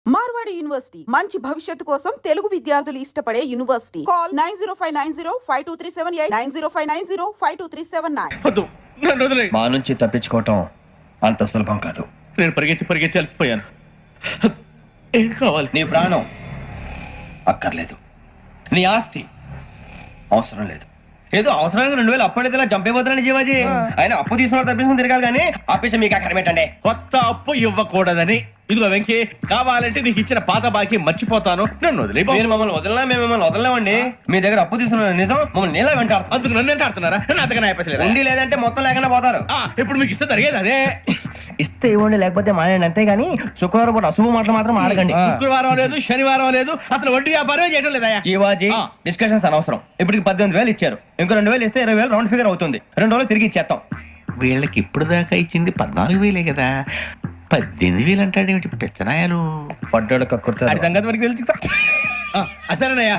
Marwadi university మంచి భవిష్యత్తు కోసం తెలుగు విద్యార్థులు ఇష్టపడే యూనివర్సిటీ. కాల్ 9059052378 9059052379. మా నుంచి తప్పించుకోవటం అంత సులభం కాదు. నేను పరిగెత్తి అలసిపోయాను. ఏం కావాలి? నీ ప్రాణం అక్కర్లేదు, నీ ఆస్తి అవసరం లేదు. ఏదో అవసరానికి 2000 అప్పటిలా చంపేపోతున్నాను జీవాజీ. ఆయన అప్పు తీసుకున్న తప్పించుకుని తిరగాలి కానీ ఆపేసి మీకు అక్కడ పెట్టండి. కొత్త అప్పు ఇవ్వకూడదని. ఇదిగో వెంకీ, కావాలంటే నీకు ఇచ్చిన పాత బాకీ మర్చిపోతాను, నన్ను వదిలే. మీరు మమ్మల్ని వదలనా? మేము మిమ్మల్ని వదలలేమండి. మీ దగ్గర అప్పు తీసుకున్న నిజం మమ్మల్ని నీలా వెంటాడు. అందుకు నన్ను ఎంత ఆడుతున్నారా? అంతగా అయిపోలేదు. ఉండి లేదంటే మొత్తం లేకుండా పోతారు. ఇప్పుడు మీకు ఇస్తే జరిగేది అదే. ఇస్తే ఇవ్వండి, లేకపోతే మానేయండి, అంతేగాని శుక్రవారం పూట అశుభ మాటలు మాత్రం ఆడకండి. శుక్రవారం లేదు, శనివారం లేదు, అసలు వడ్డీ వ్యాపారం చేయడం లేదా? జీవాజీ, డిస్కషన్స్ అనవసరం. ఇప్పటికి 18,000 ఇచ్చారు, ఇంకో 2,000 ఇస్తే 20,000 రౌండ్ ఫిగర్ అవుతుంది. 2 రోజులు తిరిగి ఇచ్చేస్తాం. వీళ్ళకి ఇప్పుడు దాకా ఇచ్చింది 14,000 కదా, 18,000 అంటాడేమిటి పెచ్చనాయాలు? పడ్డాడు కక్కుర్తాడు. సంగతి మనకి తెలుసు. అసలేనయ్యా,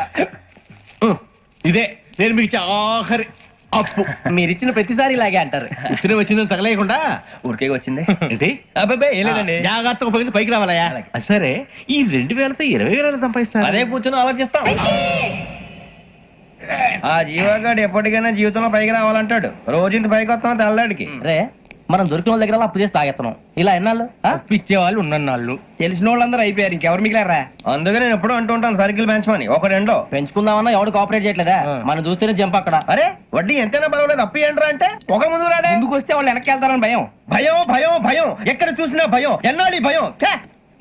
ఇదే నేను మీకు ఇచ్చే ఆఖరి అప్పు. మీరు ఇచ్చిన ప్రతిసారి ఇలాగే అంటారు. ఇతనే వచ్చిందని తగలేయకుండా ఊరికే వచ్చింది ఏంటి? అబ్బాయి ఏం లేదండి. జాగ్రత్తగా ఉపయోగించి పైకి రావాలయ్యా. సరే, ఈ 2,000తో 20,000 సంపాదిస్తారు. అదే కూర్చొని ఆలోచిస్తాం. ఆ జీవగాడు ఎప్పటికైనా జీవితంలో పైకి రావాలంటాడు. రోజు ఇంత పైకి వస్తాం తెల్లడికి. రే, మనం దొరికిన వాళ్ళ దగ్గర అప్పు చేసి తాగెత్తనం. ఇలా ఎన్నాళ్ళు ఇచ్చే వాళ్ళు ఉన్నన్నాళ్ళు తెలిసిన వాళ్ళందరూ అయిపోయారు, ఇంకెవరు మిగిలారా? అందుకే నేను ఎప్పుడూ అంటూ ఉంటాను, సర్కిల్ బెంచ్ మని ఒక రెండో పెంచుకుందామన్నా ఎవడు కోఆపరేట్ చేయట్లేదా? మనం చూస్తేనే జంప్ అక్కడ. అరే వడ్డీ ఎంతైనా పర్వాలేదు, అప్పు ఏంట్రా అంటే ఒక ముందు రాడే. ముందుకు వస్తే వాళ్ళు వెనక్కి వెళ్తారని భయం. భయం భయం భయం, ఎక్కడ చూసినా భయం. ఎన్నాళ్ళు భయం?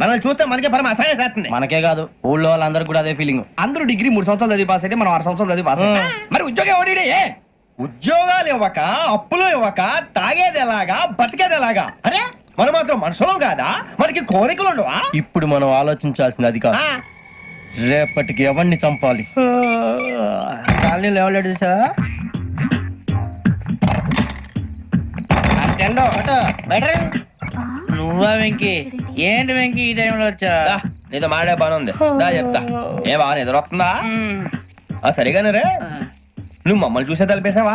మనల్ని చూస్తే మనకే పరమ అసహాయం చేస్తుంది. మనకే కాదు, ఊళ్ళో వాళ్ళందరూ కూడా అదే ఫీలింగ్. అందరూ డిగ్రీ 3 సంవత్సరాలు చదివి పాస్ అయితే మనం 6 సంవత్సరాలు చదివి పాస్. మరి ఉద్యోగం ఎవడి? ఉద్యోగాలు ఇవ్వక, అప్పులు ఇవ్వక, తాగేది ఎలాగా, బతికేది ఎలాగా? అరే మనం మాత్రం మనుషులం కాదా? మనకి కోరికలు ఉండవా? ఇప్పుడు మనం ఆలోచించాల్సింది అది కాదు, రేపటికి ఎవరిని చంపాలి. కాలనీలో ఎవరు సార్? నువ్వా వెంకీ? ఏంటి వెంకీ ఈ టైంలో వచ్చా? నీతో మాడే పని ఉంది, దా చెప్తా. ఏ బాగా నిద్రొస్తుందా? సరిగానే రే, నువ్వు మమ్మల్ని చూసే తలిపేసావా?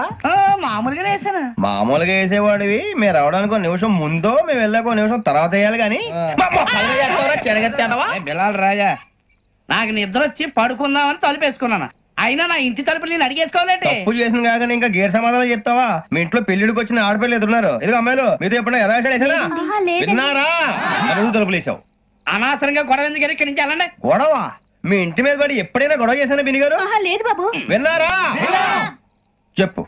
మామూలుగా వేసాను. మామూలుగా వేసేవాడివి. మేము రావడానికి 1 నిమిషం ముందో, మేము వెళ్ళాక 1 నిమిషం తర్వాత వేయాలి కానీ బిలాల్ రాజా, నాకు నిద్ర వచ్చి పడుకుందామని తలుపేసుకున్నాను. అయినా నా ఇంటి తలుపులు నేను అడిగేసుకోవాలంటే తప్పు చేసిన కాక ఇంకా గేర్ సమాధానం చెప్తావా? మీ ఇంట్లో పెళ్లిడికి వచ్చిన ఆడపిల్లలు ఎదురున్నారు. ఇదిగో అమ్మాయిలు, మీతో ఎప్పుడైనా యథాశాలు వేసానా? విన్నారా? అడుగు తలుపులు వేసావు. అనవసరంగా గొడవ ఎందుకు ఇక్కడి నుంచి వెళ్ళండి. గొడవ? మీ ఇంటి మీద పడి ఎప్పుడైనా గొడవ చేశానా బిని గారు? లేదు బాబు. విన్నారా? చెప్పు,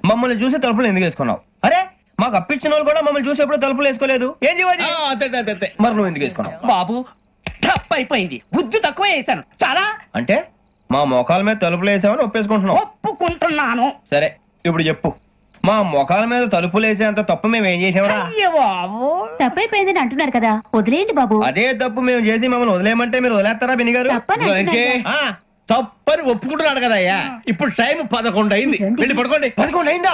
మమ్మల్ని చూసి తలుపులు ఎందుకు వేసుకున్నావు? అరే మాకు అప్పించిన వాళ్ళు కూడా మమ్మల్ని చూసి ఎప్పుడు తలుపులు వేసుకోలేదు. ఏం చేయాలి? మరి నువ్వు ఎందుకు వేసుకున్నావు? బాబు టప్ అయిపోయింది, బుద్ధి తక్కువ వేసాను చాలా. అంటే మా మొఖాల మీద తలుపులు వేసామని ఒప్పేసుకుంటున్నావు? ఒప్పుకుంటున్నాను. సరే ఇప్పుడు చెప్పు, మా మొఖాల మీద తలుపులు వేసేంత తప్పు మేము ఏం చేసామరా? బాబు తప్పైపోయిందని అంటున్నారు కదా, వదిలేయండి బాబు. అదే తప్పు మేము చేసి మమ్మల్ని వదిలేయమంటే మీరు వదిలేస్తారా బిని గారు? తప్పని ఒప్పుకుంటున్నాడు కదా అయ్యా. ఇప్పుడు టైం 11 అయింది, వెళ్ళి పడుకోండి. 11 అయిందా?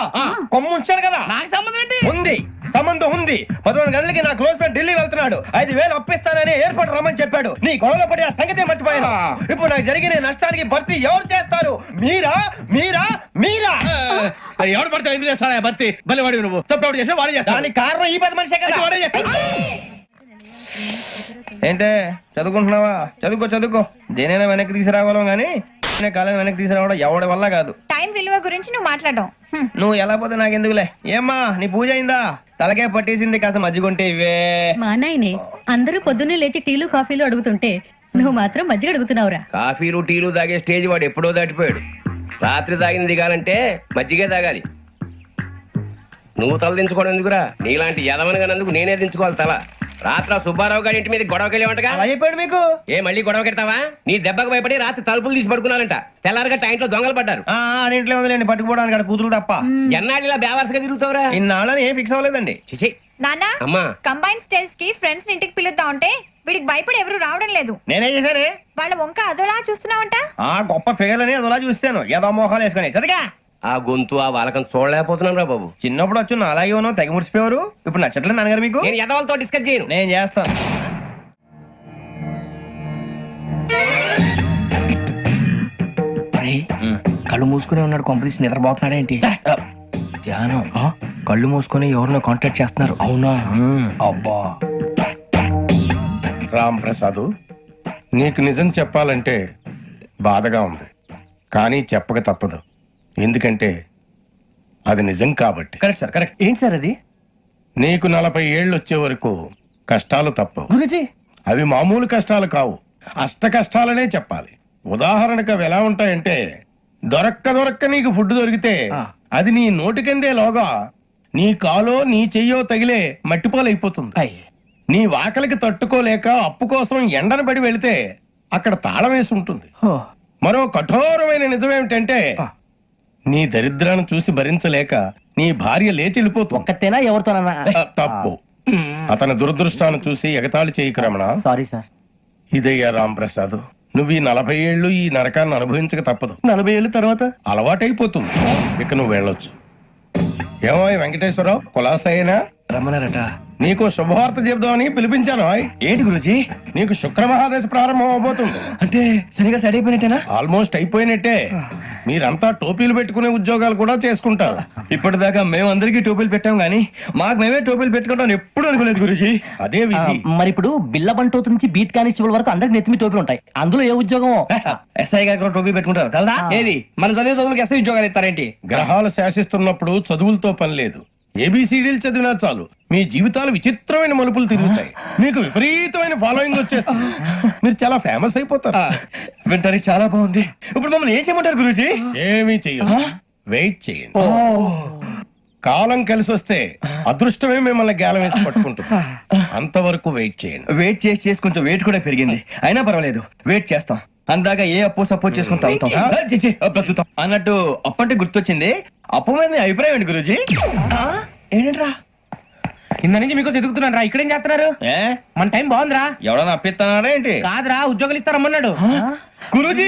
కొమ్ము ఉంచాడు కదా. నాకు సంబంధం ఏంటి? ఉంది, సంబంధం ఉంది. 11 గంటలకి నా క్లోజ్ ఫ్రెండ్ ఢిల్లీ వెళ్తున్నాడు. 5,000 అప్పిస్తానని ఎయిర్పోర్ట్ రమ్మని చెప్పాడు. నీ గొడవలో పడి ఆ సంగతే మర్చిపోయాను. ఇప్పుడు నాకు జరిగిన నష్టానికి భర్తీ ఎవరు చేస్తారు? మీరా మీరా మీరా? ఎవడు పడితే ఎందుకు చేస్తాడా భర్తీ? మళ్ళీ వాడి నువ్వు తప్పు ఎవడు చేసినా వాడే చేస్తా. దానికి కారణం ఈ 10 మనిషే కదా. వాడే చేస్తా. ఏంటే చదువుకుంటున్నావా? చదువుకో చదువుకో. దేనైనా వెనక్కి తీసుకురావాలం గానీ కాలం వెనక్కి తీసుకురావడం ఎవడి వల్ల కాదు. టైం విలువ గురించి నువ్వు మాట్లాడడం. నువ్వు ఎలా పోతే నాకెందుకులే. ఏమ్మా నీ పూజ అయిందా? తలకే పట్టేసింది, కాస్త మజ్జిగుంటే ఇవే. మా నాయనే అందరూ పొద్దున్నే లేచి టీలు కాఫీలు అడుగుతుంటే నువ్వు మాత్రం మజ్జిగ అడుగుతున్నావురా. కాఫీలు టీలు తాగే స్టేజ్ వాడు ఎప్పుడో దాటిపోయాడు. రాత్రి తాగింది దిగాలంటే మజ్జిగే తాగాలి. నువ్వు తల దించుకోవడం ఎందుకురా? నీలాంటి యదవనగానందుకు నేనే దించుకోవాలి తల. రాత్రి సుబ్బారావు గారి ఇంటి మీద గొడవకెళ్ళేవంటగా. అలా చెప్పాడు మీకు? ఏ మళ్ళీ గొడవ కెడతావా? నీ దెబ్బకు భయపడి రాత్రి తలుపులు తీసి పడుకున్నారంట. తెల్లారగా టైంట్లో దొంగలు పడ్డారు. ఇంట్లో ఉందిలేండి, పట్టుకుపోవడానికి అక్కడ కూతురు తప్ప. ఎన్నాళ్ళు ఇలా బేవర్స్గా తిరుగుతావురా? ఇన్నాళ్ళని ఏం ఫిక్స్ అవ్వలేదండి. చిచి నాన్న, అమ్మా, కంబైన్ స్టైల్స్ కి ఫ్రెండ్స్ ఇంటికి పిలుద్దాం అంటే వీడికి భయపడి ఎవరు రావడం లేదు. నేనేం చేశానే? వాళ్ళ వంక అదోలా చూస్తున్నావంట. గొప్ప ఫిగర్ అని అదోలా చూస్తాను. ఏదో మోహాలు వేసుకొని చదిగా ఆ గొంతు ఆ వాలకం చూడలేకపోతున్నాను రా బాబు. చిన్నప్పుడు వచ్చి నా అలాగే ఉన్నావు, తెగ ముడిచిపోయారు. ఇప్పుడు నచ్చట్లేదు నాన్నగారు మీకు? నేను యదవలతో డిస్కస్ చేయను. నేను చేస్తాను. కళ్ళు మూసుకునే ఉన్నాడు, కొంపదీసి నిద్రపోతున్నాడేంటి? ధ్యానం కళ్ళు మూసుకొని ఎవరినో కాంటాక్ట్ చేస్తున్నారు. అవునా? అబ్బా. రామ్ ప్రసాద్, నీకు నిజం చెప్పాలంటే బాధగా ఉంది, కానీ చెప్పక తప్పదు. ఎందుకంటే అది నిజం కాబట్టి. Correct sir, correct. ఏంటి సార్ అది? నీకు 40 ఏళ్ళు వచ్చే వరకు కష్టాలు తప్పవు. గురుజీ, అవి మామూలు కష్టాలు కావు, అష్ట కష్టాలనే చెప్పాలి. ఉదాహరణకు అవి ఎలా ఉంటాయంటే, దొరక్క నీకు ఫుడ్ దొరికితే అది నీ నోటికెందే లోగా నీ కాలో నీ చెయ్యో తగిలే మట్టిపాలైపోతుంది. నీ వాకలికి తట్టుకోలేక అప్పు కోసం ఎండను పడి వెళితే అక్కడ తాళం వేసి ఉంటుంది. మరో కఠోరమైన నిజమేమిటంటే, నీ దరిద్రాన్ని చూసి భరించలేక నీ భార్య లేచి వెళ్ళిపోతుంది. ఒక్కతేనా ఎవరితోనన్నా? తప్పు. అతని దురదృష్టాన్ని చూసి ఎగతాళి చేయకు రమణ. Sorry sir. ఇదయ్యా రాంప్రసాద్, నువ్వు ఈ 40 ఏళ్ళు ఈ నరకాన్ని అనుభవించక తప్పదు. 40 ఏళ్ళ తర్వాత అలవాటైపోతుంది. ఇక నువ్వు వెళ్ళొచ్చు. ఏమో వెంకటేశ్వరరావు, కులాసైనా రమ్మన్నారట. నీకు శుభవార్త చెబుదామని పిలిపించాను. ఏంటి గురుజీ? నీకు శుక్రమహాదశ ప్రారంభం అవబోతుంది. అంటే సరిగా సెట్ అయిపోయినట్టేనా? ఆల్మోస్ట్ అయిపోయినట్టే. మీరంతా టోపీలు పెట్టుకునే ఉద్యోగాలు కూడా చేసుకుంటారు. ఇప్పటిదాకా మేమందరికీ టోపీలు పెట్టాం గానీ మాకు మేమే టోపీలు పెట్టుకుంటాం ఎప్పుడు అనుకోలేదు గురుజీ. అదే విధి. మరి ఇప్పుడు బిల్ల బంటోతు నుంచి బీట్ కానిస్టేబుల్ వరకు అందరికి నెత్తిమి టోపీలు ఉంటాయి. అందులో ఏ ఉద్యోగం? ఎస్ఐ గారు కూడా టోపీ పెట్టుకుంటారు తెలదా? ఏది మన చదివే చదువులకు ఎస్ఐ ఉద్యోగాలు ఇస్తారేంటి? గ్రహాలు శాసిస్తున్నప్పుడు చదువులతో పని లేదు. ఏబిసిడీలు చదివినా చాలు మీ జీవితాలు విచిత్రమైన మలుపులు తిరుగుతాయి. మీకు విపరీతమైన ఫాలోయింగ్ వచ్చేస్తుంది. మీరు చాలా ఫేమస్ అయిపోతారు. వింటానికి చాలా బాగుంది. ఇప్పుడు మమ్మల్ని ఏం చేయమంటారు గురుజీ? ఏమీ చెయ్యదు, వెయిట్ చేయండి. కాలం కలిసి వస్తే అదృష్టమే మిమ్మల్ని గేలం వేసి పట్టుకుంటుంది. అంతవరకు వెయిట్ చేయండి. వెయిట్ చేసి కొంచెం వెయిట్ కూడా పెరిగింది. అయినా పర్వాలేదు, వెయిట్ చేస్తాం. అందాక ఏ అప్పు సపోర్ట్ చేసుకుని తాగుతాం. బ్రతుకుతాం అన్నట్టు అప్పు అంటే గుర్తొచ్చింది. అప్పు మీద మీ అభిప్రాయం ఏంటి గురుజీ? ఏంటరా కింద నుంచి మీకు ఎదుగుతున్నాను రా. ఇక్కడేం చేస్తున్నారు? మన టైం బాగుందిరా. ఎవడన్నా అప్పిస్తున్నారా ఏంటి? కాదురా, ఉద్యోగాలు ఇస్తారమ్మన్నాడు. గురూజీ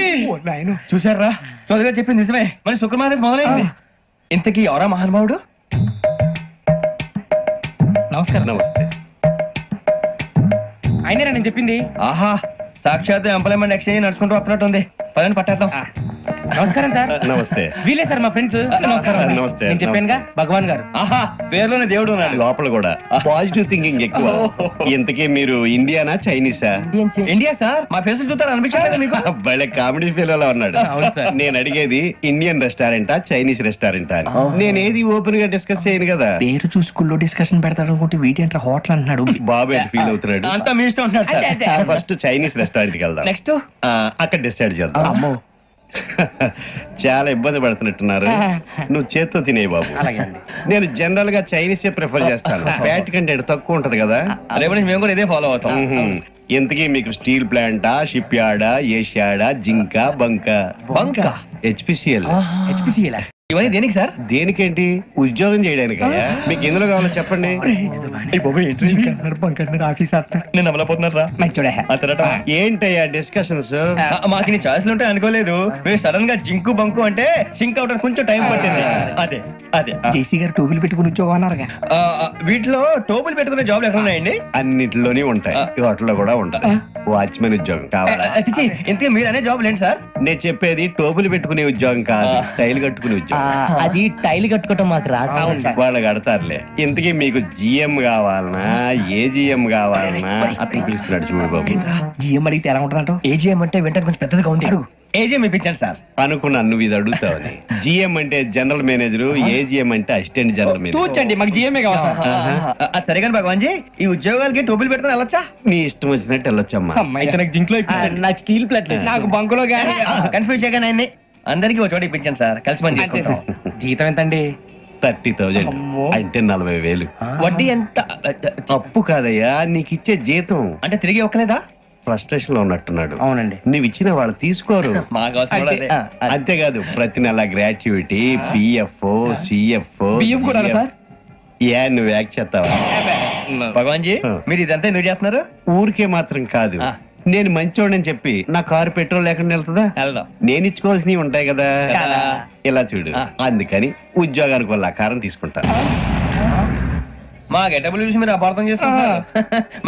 చూసారా, చౌదరిగా చెప్పింది నిజమే. మరి శుక్రమాదేశ్ మొదలైంది. ఇంతకీ ఎవరా మహానుభావుడు? నమస్కారం. నమస్తే. అయినరా నేను చెప్పింది? ఆహా, సాక్షాత్ ఎంప్లాయ్మెంట్ ఎక్స్చేంజ్ నడుచుకుంటూ వస్తున్నట్టు ఉంది. పదండి పట్టేద్దాం. నమస్కారం సార్. నమస్తే. వీలే సార్ మా ఫ్రెండ్స్. నమస్కారం. నమస్తే. నేను చెప్పానుగా భగవాన్ గారు. ఆహా, పేర్లోనే దేవుడు ఉన్నాడు. లోపల కూడా పాజిటివ్ థింకింగ్ ఎక్కువ. ఇంతకీ మీరు ఇండియానా చైనీసా? India sir. మా ఫేస్ చూస్తారు అనిపించలేదు మీకు? భలే కామెడీ ఫీల్ అలా ఉన్నాడు. నేను అడిగేది ఇండియన్ రెస్టారెంటా చైనీస్ రెస్టారెంటా అని. నేనేది ఓపెన్ గా డిస్కస్ చేయను కదా. పేరు చూసి స్కూల్లో డిస్కషన్ పెడతాడు అనుకుంటే వీటి హోటల్ అంటున్నాడు. బాబు ఎట్ ఫీల్ అవుతున్నాడు. అంతా మీ ఇష్టం ఉంటున్నాడు సార్. ఫస్ట్ చైనీస్ రెస్టారెంట్ కి వెళ్దాం. నెక్స్ట్ అక్కడ డిసైడ్ చేద్దాం. చాలా ఇబ్బంది పడుతున్నట్టున్నారు. నువ్వు చేత్తో తినే బాబు. నేను జనరల్ గా చైనీసే ప్రిఫర్ చేస్తాను. ఫ్యాట్ కంటెంట్ తక్కువ ఉంటది కదా. రేపు నుంచి మేము కూడా ఇదే ఫాలో అవుతాం. ఇంతకీ మీకు స్టీల్ ప్లాంటా, షిప్ యార్డా, ఏషియాడా, జింక, బంకా? బంకా? హెచ్పిసిఎల్. ఇవన్నీ దేనికి సార్? దేనికేంటి? ఉద్యోగం చేయడానికి. మీకు ఎందులో కావాలో చెప్పండి. నేను అమలపోతున్నారా? ఏంటయ్యా డిస్కషన్స్? మాకు నీ ఛాయిస్లు ఉంటాయి అనుకోలేదు. మీరు సడన్ గా జింకు బంకు అంటే సింక్ అవడానికి కొంచెం టైం పట్టింది. అదే అదే జేసీ గారు టోపీలు పెట్టుకుని ఉద్యోగం అన్నారుగా. వీటిలో టోపులు పెట్టుకునే జాబ్లు ఎక్కడ ఉన్నాయండి? అన్నిటిలోనే ఉంటాయి. వాటిలో కూడా ఉంటాయి. వాచ్మెన్ ఉద్యోగం కావాలా? ఇంతకీ మీరు అనే జాబ్ ఏంటి సార్? నేను చెప్పేది టోపులు పెట్టుకునే ఉద్యోగం కాదు, టైల్ కట్టుకునే ఉద్యోగం. అది టైల్ కట్టుకోవటం మాకు రాదు. వాళ్ళు కడతారులే. ఇంతకీ మీకు జిఎం కావాలనా, ఏజిఎం కావాలనా? అతను పిలుస్తున్నాడు చూడు బాబు. జిఎం అడిగితే ఎలా ఉంటుందంట? ఏజీఎం అంటే వెంటనే కొంచెం పెద్దదిగా ఉంది. ఏజీఎం ఇప్పించండి సార్. అనుకున్నాను నువ్వు ఇది అడుగుతావని. జిఎం అంటే జనరల్ మేనేజర్, ఏజిఎం అంటే అసిస్టెంట్ జనరల్ మేనేజర్. తూచండి, మాకు జిఎంఏ కావాలి సార్. అది సరే కానీ భగవాన్ జీ, ఈ ఉద్యోగాలకి టోపులు పెట్టుకుని వెళ్ళొచ్చా? నీ ఇష్టం వచ్చినట్టు వెళ్ళొచ్చమ్మా. అయితే నాకు జింక్ లో ఇప్పించండి. నాకు స్టీల్ ప్లేట్ నాకు బంకులో గానీ కన్ఫ్యూజ్ చేయగానే ఆయన్ని అందరికి ఒక చోట ఇప్పించండి సార్. కలిసి పని చేసుకుంటాం. జీతం ఎంతండి? 30,000 అంటే 40,000. వడ్డీ ఎంత? అప్పు కాదయ్యా, నీకు ఇచ్చే జీతం. అంటే తిరిగి ఒక్కలేదా? ఫ్రస్ట్రేషన్ లో ఉన్నట్టున్నాడు. అవునండి. నువ్వు ఇచ్చిన వాళ్ళు తీసుకోరు. మాకు అవసరం కూడా అదే. అంతేకాదు ప్రతి నెల గ్రాట్యుటీ, పిఎఫ్, సిఎఫ్. బియ్యం కూడా సార్? ఏ నువ్వు యాక్ చేస్తావా? భగవాన్ జీ, మీరు ఇదంతా ఎందుకు చేస్తున్నారు? ఊరికే మాత్రం కాదు, నేను మంచోడని చెప్పి నా కారు పెట్రోల్ లేకుండా వెళ్తుందా? వెళ్దాం. నేను ఇచ్చుకోవాల్సినవి ఉంటాయి కదా. ఇలా చూడు, అందుకని ఉద్యోగానికి వాళ్ళ ఆకారం తీసుకుంటా. మా గెటబుల్ చూసి మీరు అపార్థం చేసుకుంటున్నారు.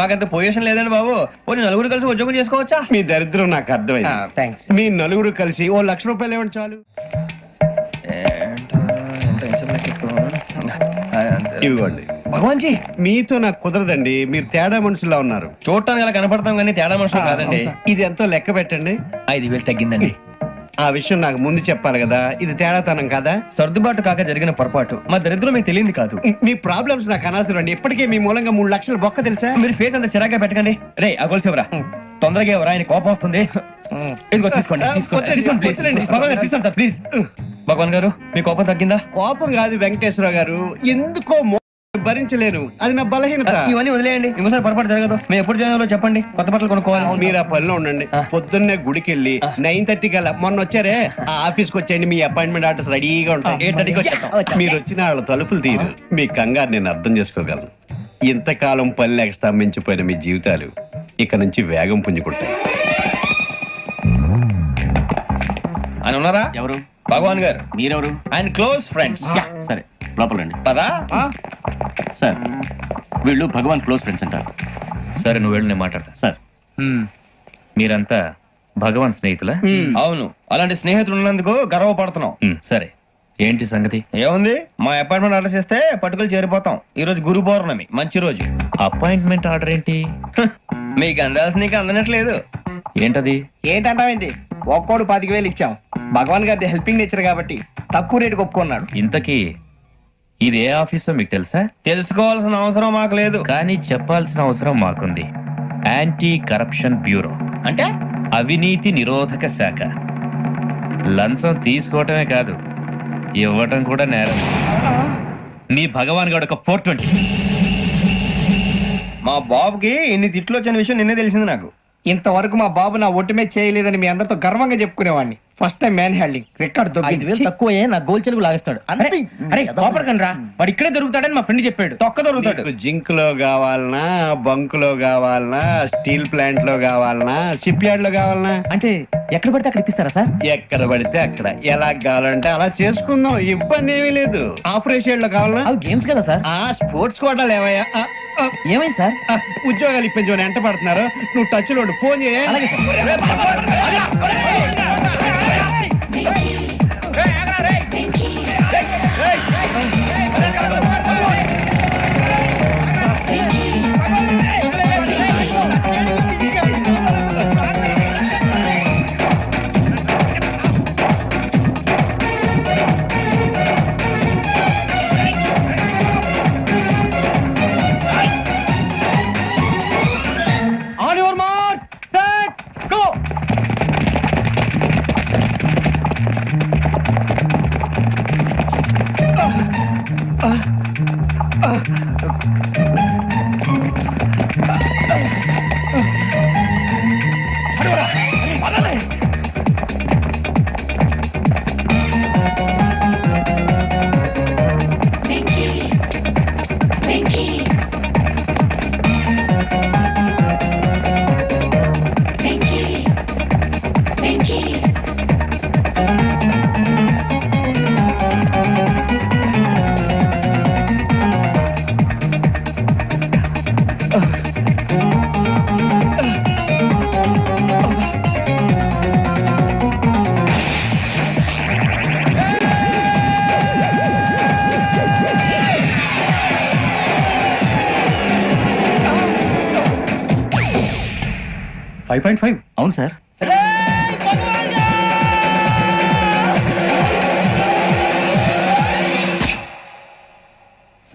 మాకంత పొజిషన్ లేదండి బాబు. పోనీ నలుగురు కలిసి ఉద్యోగం చేసుకోవచ్చా? మీ దరిద్రం నాకు అర్థమైంది. మీ నలుగురు కలిసి 1,00,000 రూపాయలు ఇవ్వండి చాలు. ఇవ్వండి. భగవాన్ జీ మీతో నాకు కుదరదండి, మీరు తేడా మనుషుల్లా ఉన్నారు. చూడటానికి అలా కనపడతాం కానీ తేడా మనుషులు కాదండి. ఇది ఎంతో లెక్క పెట్టండి. 5,000 తగ్గిందండి. ఆ విషయం నాకు ముందు చెప్పాలి కదా, ఇది తేడాతనం కదా. సర్దుబాటు కాక జరిగిన పొరపాటు. మా దరిద్రం మీకు తెలియంది కాదు. మీ ప్రాబ్లమ్స్ నాకు అనవసరం అండి. ఇప్పటికే మీ మూలంగా 3 లక్షల బొక్క తెలుసా. మీరు ఫేస్ అంత చిరాగ్గా పెట్టకండి. రే ఆ గొలుసు ఎవరా? తొందరగా ఎవరా? ఆయన కోపం వస్తుంది. ఇదిగో తీసుకోండి. తీసుకోండి ప్లీజ్. భగవాన్ గారు తీసుకోండి సార్ ప్లీజ్. భగవాన్ గారు మీ కోపం తగ్గిందా? కోపం కాదు వెంకటేశ్వర గారు, ఎందుకో భరించలేను, అది నా బలహీనత. ఇవన్నీ వదిలేయండి, ఇంకోసారి పొరపాటు జరగదు. మేము ఎప్పుడు జాయిన్ చెప్పండి, కొత్త బట్టలు కొనుక్కోవాలి. మీరు ఆ పనిలో ఉండండి. పొద్దున్నే గుడికి వెళ్ళి 9:30 కల్లా, మొన్న వచ్చారే ఆ ఆఫీస్కి వచ్చేయండి. మీ అపాయింట్మెంట్ ఆర్డర్స్ రెడీగా ఉంటాయి. 8:30కి వచ్చేస్తాం. మీరు వచ్చిన వాళ్ళ తలుపులు తీరు. మీ కంగారు నేను అర్థం చేసుకోగలను. ఇంతకాలం పని లేక స్తంభించిపోయిన మీ జీవితాలు ఇక నుంచి వేగం పుంజుకుంటాయి. ఆయన ఉన్నారా? ఎవరు? భగవాన్ గారు. మీరెవరు? ఆయన క్లోజ్ ఫ్రెండ్స్. సరే లోపల రండి. పదా సార్ వీళ్ళు భగవాన్ క్లోజ్ ఫ్రెండ్స్ అంటారు. సరే నువ్వు వెళ్ళు, నేను మాట్లాడతా. సార్ మీరంతా భగవాన్ స్నేహితులా? అవును, అలాంటి స్నేహితులు ఉన్నందుకు గర్వపడుతున్నాం. సరే ఏంటి సంగతి? ఏముంది, మా అపాయింట్మెంట్ ఆర్డర్ చేస్తే పట్టుకులు చేరిపోతాం. ఈ రోజు గురు పౌర్ణమి, మంచి రోజు. అపాయింట్మెంట్ ఆర్డర్ ఏంటి? మీకు అందాల్సిన నీకు అందనట్లేదు. ఏంటది? ఏంటంటావేంటి? ఒక్కోడు 25,000 ఇచ్చాం. భగవాన్ గారి హెల్పింగ్ నేచర్ కాబట్టి తక్కువ రేటుకి ఒప్పుకున్నాడు. ఇంతకీ ఇది ఏ ఆఫీసో మీకు తెలుసా? తెలుసుకోవాల్సిన అవసరం మాకు లేదు. కానీ చెప్పాల్సిన అవసరం మాకుంది. యాంటీ కరప్షన్ బ్యూరో, అంటే అవినీతి నిరోధక శాఖ. లంచం తీసుకోవటమే కాదు, ఇవ్వటం కూడా నేరం. మీ భగవాన్ గారు ఒక 420. మా బాబుకి ఇన్ని తిట్లు వచ్చిన విషయం నిన్నే తెలిసింది నాకు. ఇంతవరకు మా బాబు నా ఒట్టుమే చేయలేదని మీ అందరితో గర్వంగా చెప్పుకునేవాడిని. First time man handing record 5,000 తక్కువే, నా గోల్ చెలుగు లాగేస్తాడు. అరే కోపడకండి రా, వాడు ఇక్కడే దొరుకుతాడని మా ఫ్రెండ్ చెప్పాడు. తొక్క దొరుకుతాడు. మీకు జింక్ లో కావాలనా, బంక్ లో కావాలనా, స్టీల్ ప్లాంట్ లో కావాలనా, షిప్ యార్డ్ లో కావాలనా? అంటే ఎక్కడ పడితే అక్కడ ఇప్పిస్తారా సార్? ఎక్కడ పడితే అక్కడ, ఎలా కావాలంటే అలా చేసుకుందాం, ఇబ్బంది ఏమీ లేదు. ఆపరేషన్ లో కావాలనా? అవి గేమ్స్ కదా సార్. ఆ స్పోర్ట్స్ కోటా లేవయ్యా. ఏమైంది సార్? ఉద్యోగాలు ఇప్పించమని ఎంట పడుతున్నారు. నువ్వు టచ్ లో ఫోన్ చేయ. అలాగే sir. On your mark set go. అవును సార్.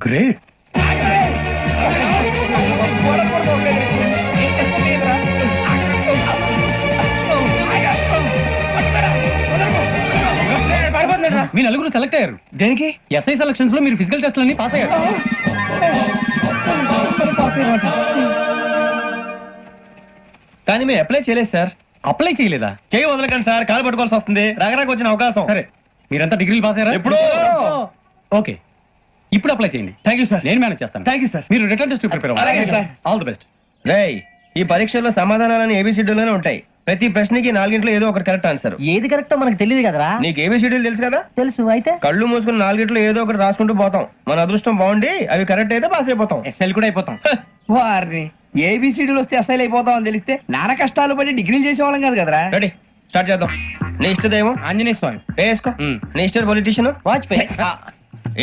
గ్రేట్. మీ నలుగురు సెలెక్ట్ అయ్యారు. దేనికి? ఎస్ఐ సెలక్షన్స్ లో మీరు ఫిజికల్ టెస్ట్ అన్ని పాస్ అయ్యారు. కానీ మేము అప్లై చేయలేదు సార్. అప్లై చేయలేదా? చేయి వదలకండి సార్, కాలు పట్టుకోవాల్సి వస్తుంది. రాగరాకు వచ్చిన అవకాశం. సరే మీరంతా డిగ్రీలు పాస్ అయ్యారా? ఎప్పుడో. ఓకే ఇప్పుడు అప్లై చేయండి. Thank you sir. నేను మేనేజ్ చేస్తాను. Thank you sir. మీరు రిటర్న్ టెస్ట్ ప్రిపేర్ అలాగే సార్. All the best. రేయ్, ఈ పరీక్షల్లో సమాధానాలని ఏబిసిడ్యూల్లోనే ఉంటాయి. ప్రతి ప్రశ్నకి 4 ఏదో ఒకటి కరెక్ట్ ఆన్సర్. ఏది కరెక్టో మనకు తెలియదు కదరా. నీకు ఏబిసిడ్యూల్ తెలుసు కదా? తెలుసు. అయితే కళ్ళు మూసుకుని 4 ఏదో ఒకటి రాసుకుంటూ పోతాం. మన అదృష్టం బాగుండి అవి కరెక్ట్ అయితే పాస్ అయిపోతాం. ఎస్ఎల్ కూడా అయిపోతాం. వారిని ఏబిసిడీలు వస్తే అసలు అయిపోతాం అని తెలిస్తే నాన్న కష్టాలు పడి డిగ్రీలు చేసేవాళ్ళం కాదు కదరా. రెడీ, స్టార్ట్ చేద్దాం. నీ ఇష్టదేమో ఆంజనేయ స్వామి. వేసుకో. నీ ఇష్ట పొలిటీషియన్ వాజ్పేయి.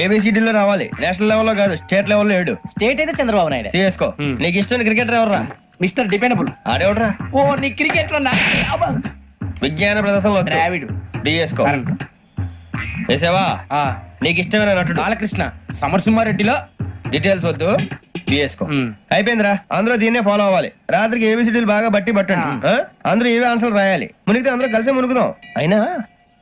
ఏబిసిడీలో రావాలి, నేషనల్ లెవెల్లో కాదు, స్టేట్ లెవెల్లో 7. స్టేట్ అయితే చంద్రబాబు నాయుడు. సిఎస్కో. నీకు ఇష్టం క్రికెటర్ ఎవర్రా? Mister dependable. ఆడేవడరా? ఓ నీ క్రికెట్ లో విజ్ఞాన ప్రదర్శనలో ద్రావిడు. డిఎస్కో. వేసావా? నీకు ఇష్టమైన నటుడు? బాలకృష్ణ. సమర్సింహారెడ్డిలో డీటెయిల్స్ వద్దు, బిఎస్కో. అయిపోయిందిరా, అందరూ దీన్నే ఫాలో అవ్వాలి. రాత్రికి ఏబిసిడీలు బాగా పట్టండి. అందరూ ఏవే ఆన్సర్లు రాయాలి. మునిగితే అందరూ కలిసి మునుగుదాం. అయినా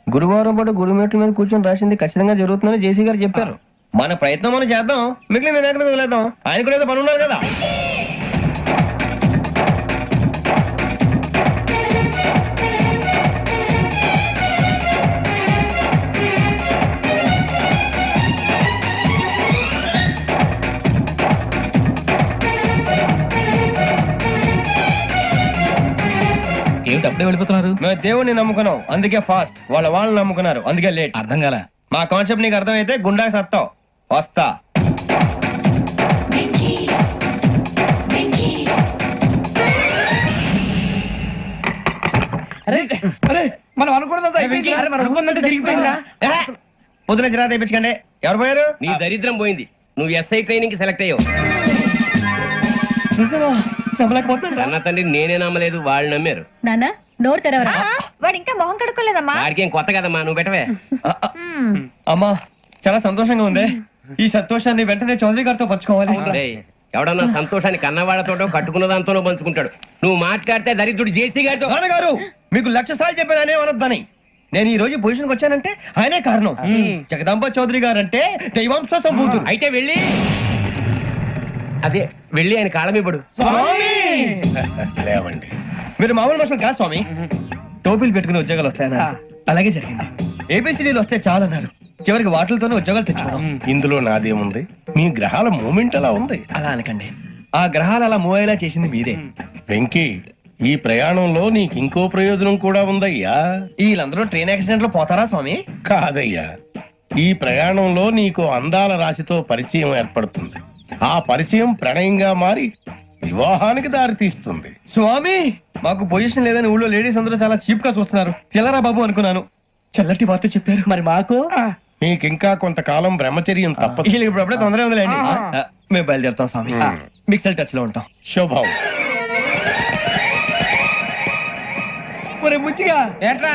గురువారం పాటు గురుమేట్ల మీద కూర్చొని రాసింది ఖచ్చితంగా జరుగుతుందని జేసీ గారు చెప్పారు. మన ప్రయత్నం మనం చేద్దాం, మిగిలిన వినాయకుడు వదిలేద్దాం. ఆయన కూడా ఏదో పని ఉన్నారు కదా. ఏమిటి అప్పుడే వెళ్ళిపోతున్నారు? మేము దేవుడిని నమ్ముకున్నాం, అందుకే ఫాస్ట్. వాళ్ళని నమ్ముకున్నారు, అందుకే లేట్. అర్థం కాల. మా కాన్సెప్ట్ నీకు అర్థమైతే గుండా సత్తావు. వస్తా. అరే మనం అనుకున్నదంతా అయిపోయింది. అరే మనం అనుకున్నదంతా జరిగిపోయిందిరా. పొద్దున చిరా తెప్పించకండి. ఎవరు పోయారు? నీ దరిద్రం పోయింది. నువ్వు ఎస్ఐ ట్రైనింగ్ కి సెలెక్ట్ అయ్యావు. అన్న తండ్రి నేనే నమ్మలేదు, వాళ్ళు నమ్మారు. నాన్న నోరు తెరవరా. వాడు ఇంకా మొహం కడుక్కోలేదమ్మా. వాడికి ఏం కొత్త కదమ్మా, నువ్వు పెట్టవే. అమ్మా చాలా సంతోషంగా ఉంది. ఈ సంతోషాన్ని వెంటనే చౌదరి గారితో పంచుకోవాలి. డేయ్, ఎవడన్నా సంతోషాన్ని కన్నవాళ్లతోటో కట్టుకున్న దాంతోనో పంచుకుంటాడు. నువ్వు మాట్లాడితే దరిద్రుడు జేసీ గారితో. నాన్నగారు మీకు 1,00,000 సార్లు చెప్పాననే అనొద్దని. నేను ఈ రోజు పొజిషన్కి వచ్చానంటే ఆయనే కారణం. జగదాంబ చౌదరి గారు అంటే దైవాంశ సంభూతుడు. అయితే వెళ్ళి అదే వెళ్ళి ఆయన కాళ్ళమివ్వడు. లేవండి. మీరు మామూలు మనుషులు కాదు స్వామి. టోపీలు పెట్టుకుని ఉద్యోగాలు వస్తాయన్నారు, అలాగే జరిగింది. ఏబిసిడీలు వస్తే చాలన్నారు, చివరికి వాటిలతోనే ఉద్యోగాలు తెచ్చుకున్నాం. ఇందులో నాదేముంది? మీ గ్రహాల మూమెంట్ అలా ఉంది. అలా అనకండి, ఆ గ్రహాలు అలా మూవ్ అయ్యేలా చేసింది మీరే. వెంకీ, ఈ ప్రయాణంలో నీకు ఇంకో ప్రయోజనం కూడా ఉందయ్యా. వీళ్ళందరూ ట్రైన్ యాక్సిడెంట్ లో పోతారా స్వామి? కాదయ్యా, ఈ ప్రయాణంలో నీకు అందాల రాశితో పరిచయం ఏర్పడుతుంది. ఆ పరిచయం ప్రణయంగా మారి వివాహానికి దారితీస్తుంది. స్వామి మాకు పొజిషన్ లేదని ఊళ్ళో లేడీస్ అందరూ చాలా చీప్ గా చూస్తున్నారు. తెల్లరా బాబు అనుకున్నాను, చల్లటి వార్త చెప్పారు. మరి మాకు నీకింకా కొంతకాలం బ్రహ్మచర్యం తప్పదు. వీళ్ళకి ఇప్పుడు అప్పుడే తొందరగా ఉందిలేండి. మేము బయలుదేరుతాం స్వామి, మిక్సెల్ టచ్ లో ఉంటాం. శుభం. ఒరే బుచ్చిగా ఏట్రా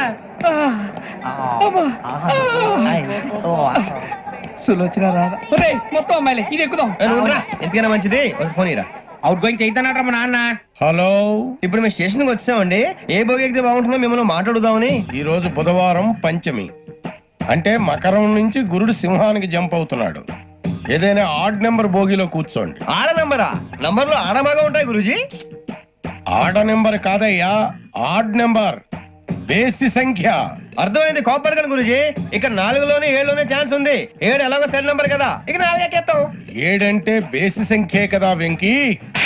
సులోచన రాదా? ఒరే మొత్తం అమ్మాయిలే, ఇది ఎక్కుదాం. ఎందుకైనా మంచిది ఒక ఫోన్ ఇరా. అవుట్ గోయింగ్ చేద్దానట్రా మా నాన్న. హలో, ఇప్పుడు మేము స్టేషన్కి వచ్చామండి. ఏ బోగి ఎక్కితే బాగుంటుందో మిమ్మల్ని మాట్లాడుదామని. ఈ రోజు బుధవారం పంచమి, అంటే మకరం నుంచి గురుడు సింహానికి జంప్ అవుతున్నాడు. ఏదైనా ఆడ్ నెంబర్ బోగిలో కూర్చోండి. ఆడ నంబరా? నంబర్లు ఆడమాగా ఉంటాయి గురూజీ. ఆడ నెంబర్ కాదయ్యా, ఆడ్ నెంబర్, బేసి సంఖ్య. అర్థమైంది, కాపర్ కానీ గురూజీ. ఇక్కడ 4లోనే 7లోనే ఛాన్స్ ఉంది. 7 ఎలాగో సెల్ నంబర్ కదా, ఇక 4 ఎక్కేస్తాం. 7 అంటే బేసి సంఖ్యే కదా వెంకీ.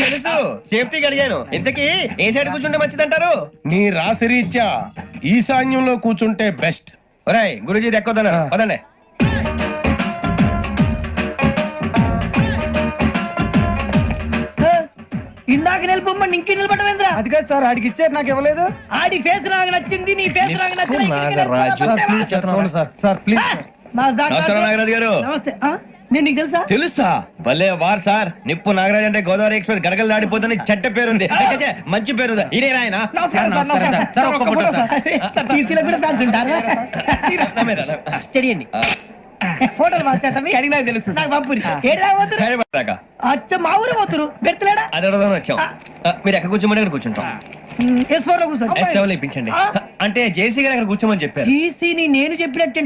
తెలుసు, సేఫ్టీకి అడిగాను. ఇంతకీ ఏ సైడ్ కూర్చుంటే మంచిదంటారు? నీ రాశి రీత్యా ఈశాన్యంలో కూర్చుంటే బెస్ట్. ఒరాయ్ గురూజీ దెక్కొద్దన్నారు, పదండి. ఇందాక నిలబొమ్మని ఇంకే నిలబడమేంద్రా? అది కాదు సార్, ఆడికి ఇచ్చారు నాకు ఇవ్వలేదు. ఆడి ఫేస్ నాకు నచ్చింది, నీ ఫేస్ నాకు నచ్చింది. Sir please. నమస్కారం నాగరాజు గారు. నమస్తే. నేను నీకు తెలుసా? తెలుసా? భలే వార్ సార్. నిప్పు నాగరాజ్ అంటే గోదావరి ఎక్స్ప్రెస్ గడగలు దాడిపోతుంది చెడ్డ పేరుంది. మంచి పేరు ఇదే ఆయన. టీసీలో కూడా ఫ్యాన్స్ ఉంటారా? స్టడీ అండి. ఫోటోలు మార్చేస్తాం. నాకు తెలుసు. నాకు పంపురి. ఏడా పోతురు? అచ్చ మా ఊరు పోతురు. బెర్తలేడా? అది అడగదాం వచ్చాం. మీరు ఎక్కడ కూర్చోమని అక్కడ కూర్చుంటాం. S4 లో కూర్చోండి. S7 ఇప్పించండి. అంటే జేసీ గారు అక్కడ కూర్చోమని చెప్పారు. టీసీని నేను చెప్పినట్టు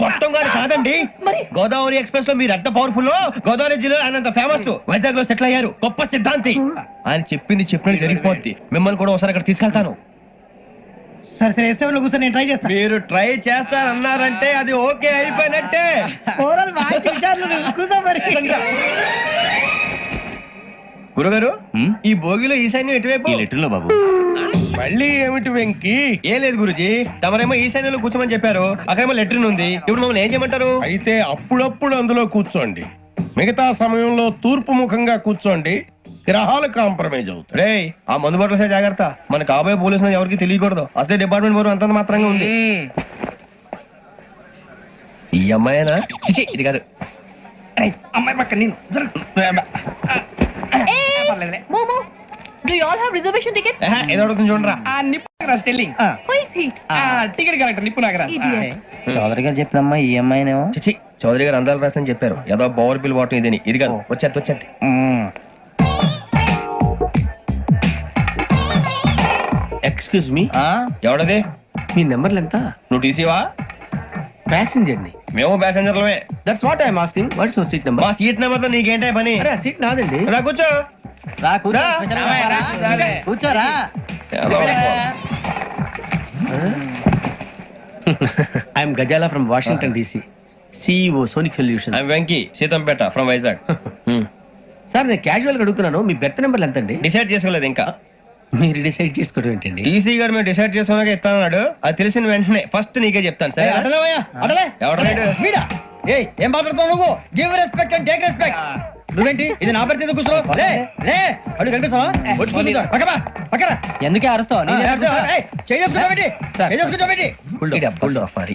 గొప్పం గారు కాదండి, గోదావరి ఎక్స్ప్రెస్ లో మీరు ఎంత పవర్ఫుల్, గోదావరి జిల్లా ఆయన ఫేమస్, వైజాగ్ లో సెటిల్ అయ్యారు, గొప్ప సిద్ధాంతి. ఆయన చెప్పింది చెప్పినట్టు జరిగిపోద్ది. మిమ్మల్ని కూడా ఒకసారి అక్కడ తీసుకెళ్తాను. సరే సరే, S7 లో కూర్చొని నేను ట్రై చేస్తాను. మీరు ట్రై చేస్తారన్నారంటే అది ఓకే అయిపోయినట్టే. గురుగారు, ఈ భోగిలో ఈశాన్యం ఎటువైపు? లెటర్లో బాబు. మళ్ళీ ఏమిటి వెంకీ? ఏం లేదు గురుజీ, తమరేమో ఈశాన్యంలో కూర్చోమని చెప్పారు, అక్కడేమో లెటర్ ఉంది. ఇప్పుడు మమ్మల్ని ఏం చేయమంటారు? అయితే అప్పుడప్పుడు అందులో కూర్చోండి, మిగతా సమయంలో తూర్పు ముఖంగా కూర్చోండి. గ్రహాలు కాంప్రమైజ్ అవుతాయి. రే, ఆ మందు బట్టలసే జాగ్రత్త. మన కాబోయే పోలీసులు ఎవరికి తెలియకూడదు. అసలే డిపార్ట్మెంట్ బోరు అంతంత మాత్రంగా ఉంది. ఈ అమ్మాయినా చిచి ఇది కాదు. అమ్మాయి పక్క నేను పర్లేదులే. మోమో do you all have reservation ticket ఏదో అడుగుతుంది చూడరా. ఆ నిప్పు Nagaraj telling who is he ticket correct నిప్పు నాగరాజ్. చౌదరి గారు చెప్పినమ్మా ఈ అమ్మాయినేమో. చిచి చౌదరి గారు అందాలు రాసని చెప్పారు. ఏదో బోర్ బిల్ వాటం ఇదని. ఇది కాదు. వచ్చేది ఎక్స్క్యూజ్ మీ, ఎవడది? మీ నెంబర్లు ఎంత? నువ్వు టీసీవా? ప్యాసింజర్ ని. మేము ప్యాసెంజర్లమే. That's what I'm asking. What's your seat number? మా సీట్ నెంబర్ తో నీకేంటే పని? అరే సీట్ నాదండి. రా కూర్చో. కూర్చోరా. I'm Ghazala from Washington DC, CEO Sonic solution. I'm Venky Seethampeta from Vizag. Sir నేను క్యాజువల్ గా అడుగుతున్నాను, మీ బెర్త్ నెంబర్లు ఎంత అండి? డిసైడ్ చేసుకోలేదు ఇంకా. మీరు డిసైడ్ చేసుకోవడం ఏంటండి? టీసీ గారు మేము డిసైడ్ చేసుకున్నాక ఇస్తానన్నాడు. అది తెలిసిన వెంటనే ఫస్ట్ నీకే చెప్తాను. సరే ఏం మాట్లాడుతావు నువ్వు? Give respect and take respect. నువ్వేంటి ఇది నా పరిస్థితి ఎందుకు కూర్చో? లే లే అడుగు కనిపిస్తావా? వచ్చి కూర్చో. పక్కమా పక్కరా. ఎందుకే అరుస్తావు?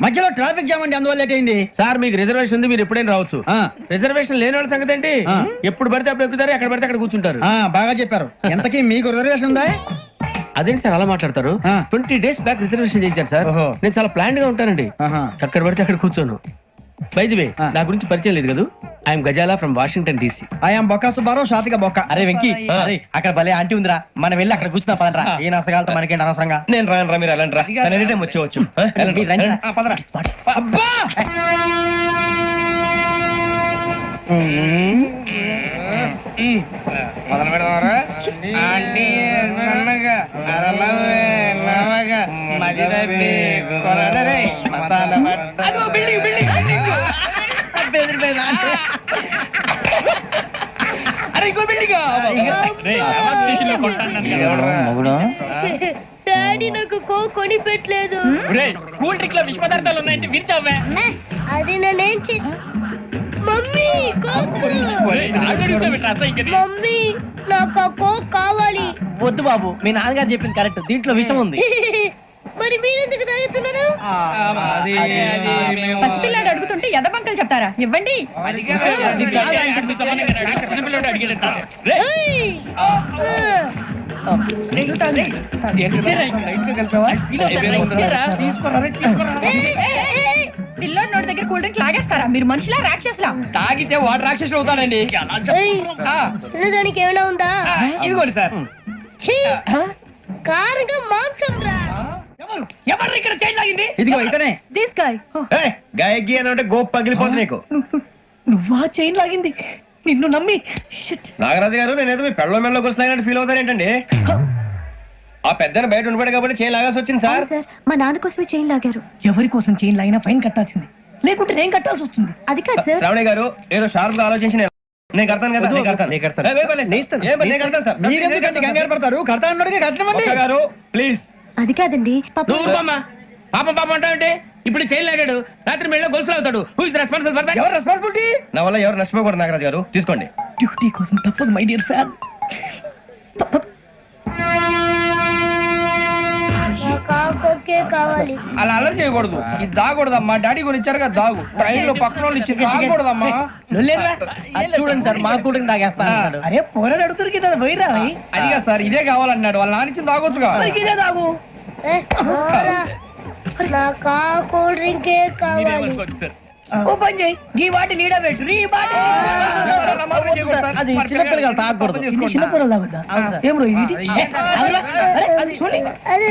మధ్యలో ట్రాఫిక్ జామ్ అండి, అందువల్ల లేట్ అయింది. సార్ మీకు రిజర్వేషన్ ఉంది, మీరు ఎప్పుడైనా రావచ్చు. రిజర్వేషన్ లేని వాళ్ళ సంగతి ఏంటి? ఎప్పుడు పడితే అప్పుడు ఎక్కుతారు, ఎక్కడ పడితే అక్కడ కూర్చుంటారు. బాగా చెప్పారు. ఎంతకీ మీకు రిజర్వేషన్ ఉందా? అదేంటి సార్ అలా మాట్లాడతారు? 20 days బ్యాక్ రిజర్వేషన్ చేయించారు సార్. నేను చాలా ప్లాన్డ్ గా ఉంటానండి. అక్కడ పడితే అక్కడ కూర్చోను. బై ది వే నా గురించి పరిచయం లేదు కదా. I'm Ghazala from Washington DC. I'm Bokka Subbarao, షాతిక బొక్క. అరే వెంకీ, అరే అక్కడ భలే ఆంటీ ఉందిరా, మనం వెళ్ళి అక్కడ కూర్చున్నా పదరా. ఏ నసగాలతో మనకేంటి అనవసరంగా. నేను రాను రా, మీరు వెళ్ళండి రా. ఎనీ టైం వచ్చేవచ్చు. అబ్బా మొదలు పెడదామరా? ఆంటీ సన్నగా అరలవే నవగా మదిరపి కొరడరే మతాల పట్ట. అదో బిల్డింగ్ బిల్డింగ్ బిల్డింగ్. అరే ఇంకో బిల్డింగ్. డాడీ నాకు కోక్ కొని పెట్టలేదు. కూల్ డ్రింక్ లో విష పదార్థాలు ఉన్నాయంటే విరిచావే. అది నేనేం మమ్మీ కోక్. మమ్మీ నాకు ఆ కోక్ కావాలి. వద్దు బాబు, మీ నాన్నగారు చెప్పింది కరెక్ట్, దీంట్లో విషయం ఉంది. మరి మీరెందుకు తాగుతున్నారు? పసిపిల్లాడు అడుగుతుంటే ఎదబంకలు చెప్తారా? ఇవ్వండి. ఏయ్! పిల్లోడి నోటి దగ్గర కూల్ డ్రింక్ లాగేస్తారా? మీరు మనుషులా రాక్షసులా? తాగితే వాడు రాక్షసుడు అవుతాడండి. ఏయ్! తినడానికి ఏమైనా ఉందా? ఇదిగోండి సార్. ఛీ! కారంగా మాంసం రా. ఎవరు ఇక్కడ చైన్ లాగింది? ఇదిగో ఇతనే. This guy. గాయకి అని అంటే గోప్ పగిలిపోతుంది నీకు. నువ్వా చైన్ లాగింది? నిన్ను నమ్మి. నాగరాజు గారు, నేనేదో మీ పెళ్ళ మెళ్ళ గురిసిలాగినట్టు ఫీల్ అవుతారు ఏంటండి? ఆ పెద్ద బయట ఉండిపోయాడు కాబట్టి చేయి లాగాల్సి వచ్చింది సార్. సార్ మా నాన్న కోసమే చైన్ లాగారు. ఎవరి కోసం చైన్ లాగినా ఫైన్ కట్టాల్సింది, లేకుంటే నేను కట్టాల్సి వస్తుంది. అది కాదు సార్. శ్రావణి గారు ఏదో షార్ప్ గా ఆలోచించి నేను కడతాను కదా. నేను కడతాను. నేను కడతాను సార్. మీరెందుకంటే కంగారు పడతారు? కడతా అన్నాడుగా కట్టమండి. గారు ప్లీజ్. అది కాదండి నువ్వు ఊరుకోమ్మా. పాపం పాపం అంటావంటే? ఇప్పుడు చైన్ లాగాడు, రాత్రి మెళ్ళ గొలుసులు అవుతాడు. Who is responsible for that? ఎవరు రెస్పాన్సిబిలిటీ? నా వల్ల ఎవరు నష్టపోకూడదు నాగరాజు గారు, తీసుకోండి. డ్యూటీ కోసం తప్పదు మై డియర్ ఫ్యాన్, తప్పదు. కావాలి. అలా అలర్ చేయకూడదు. ఇది దాగకూడదమ్మా. డాడీ కొని ఇచ్చారు కదా దాగు. ట్రైన్ లో పక్కన వాళ్ళు ఇచ్చి దాగకూడదమ్మా. చూడండి సార్, మా కూడా తాగేస్తాను. అరే పోరాడు అడుగుతారు కదా, పోయిరా. అదిగా సార్, ఇదే కావాలన్నాడు. వాళ్ళ నాన్న ఇచ్చింది తాగొచ్చుగా. ఇదే తాగు. నాకు ఆ కూల్ డ్రింకే కావాలి. ఓ పని చేయి, ఈ వాటి లీడ పెట్టు. అది చిన్నపిల్లలు తాగకూడదు. చిన్నపిల్లలు తాగుతా. ఏం రో ఇది? అది చూడండి. అదే